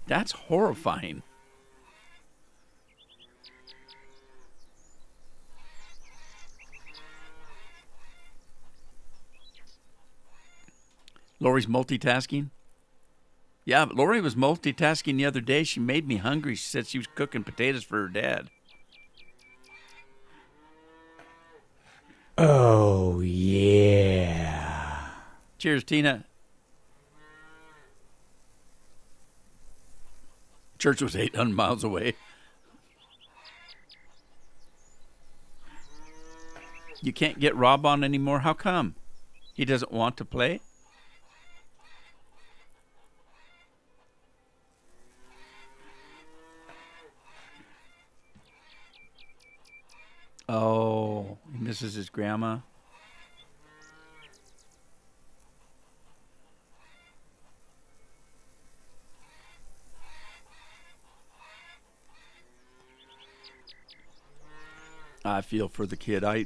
That's horrifying. Lori's multitasking? Yeah, but Lori was multitasking the other day. She made me hungry. She said she was cooking potatoes for her dad. Oh, yeah. Cheers, Tina. Church was 800 miles away. You can't get Rob on anymore? How come? He doesn't want to play? This is his grandma. I feel for the kid. I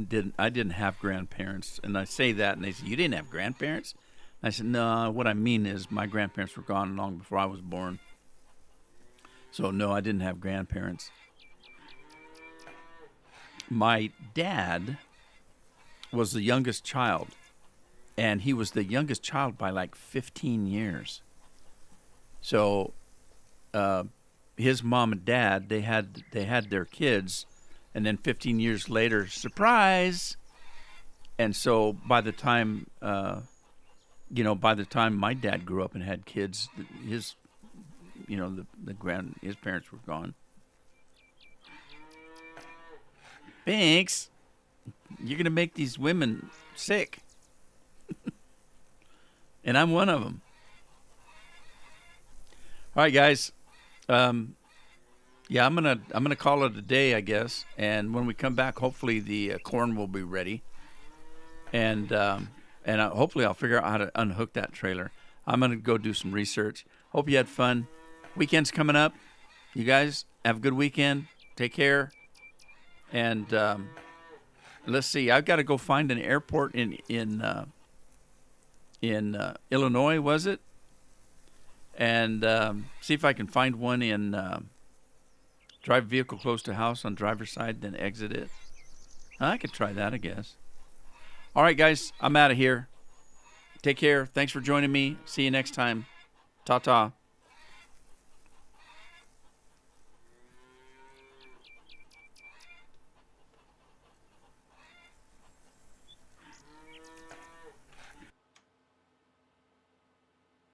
didn't have grandparents, and I say that, and they say, "You didn't have grandparents?" I said, "No. What I mean is, my grandparents were gone long before I was born. So no, I didn't have grandparents. My dad was the youngest child, and he was the youngest child by like 15 years. So his mom and dad, they had their kids." And then 15 years later, surprise! And so by the time, by the time my dad grew up and had kids, his parents were gone. Thanks. You're gonna make these women sick, and I'm one of them. All right, guys. Yeah, I'm gonna call it a day, I guess. And when we come back, hopefully the corn will be ready, and hopefully I'll figure out how to unhook that trailer. I'm gonna go do some research. Hope you had fun. Weekend's coming up. You guys have a good weekend. Take care. And let's see. I've got to go find an airport in Illinois, was it? And see if I can find one in. Drive vehicle close to house on driver's side, then exit it. I could try that, I guess. All right, guys, I'm out of here. Take care. Thanks for joining me. See you next time. Ta-ta.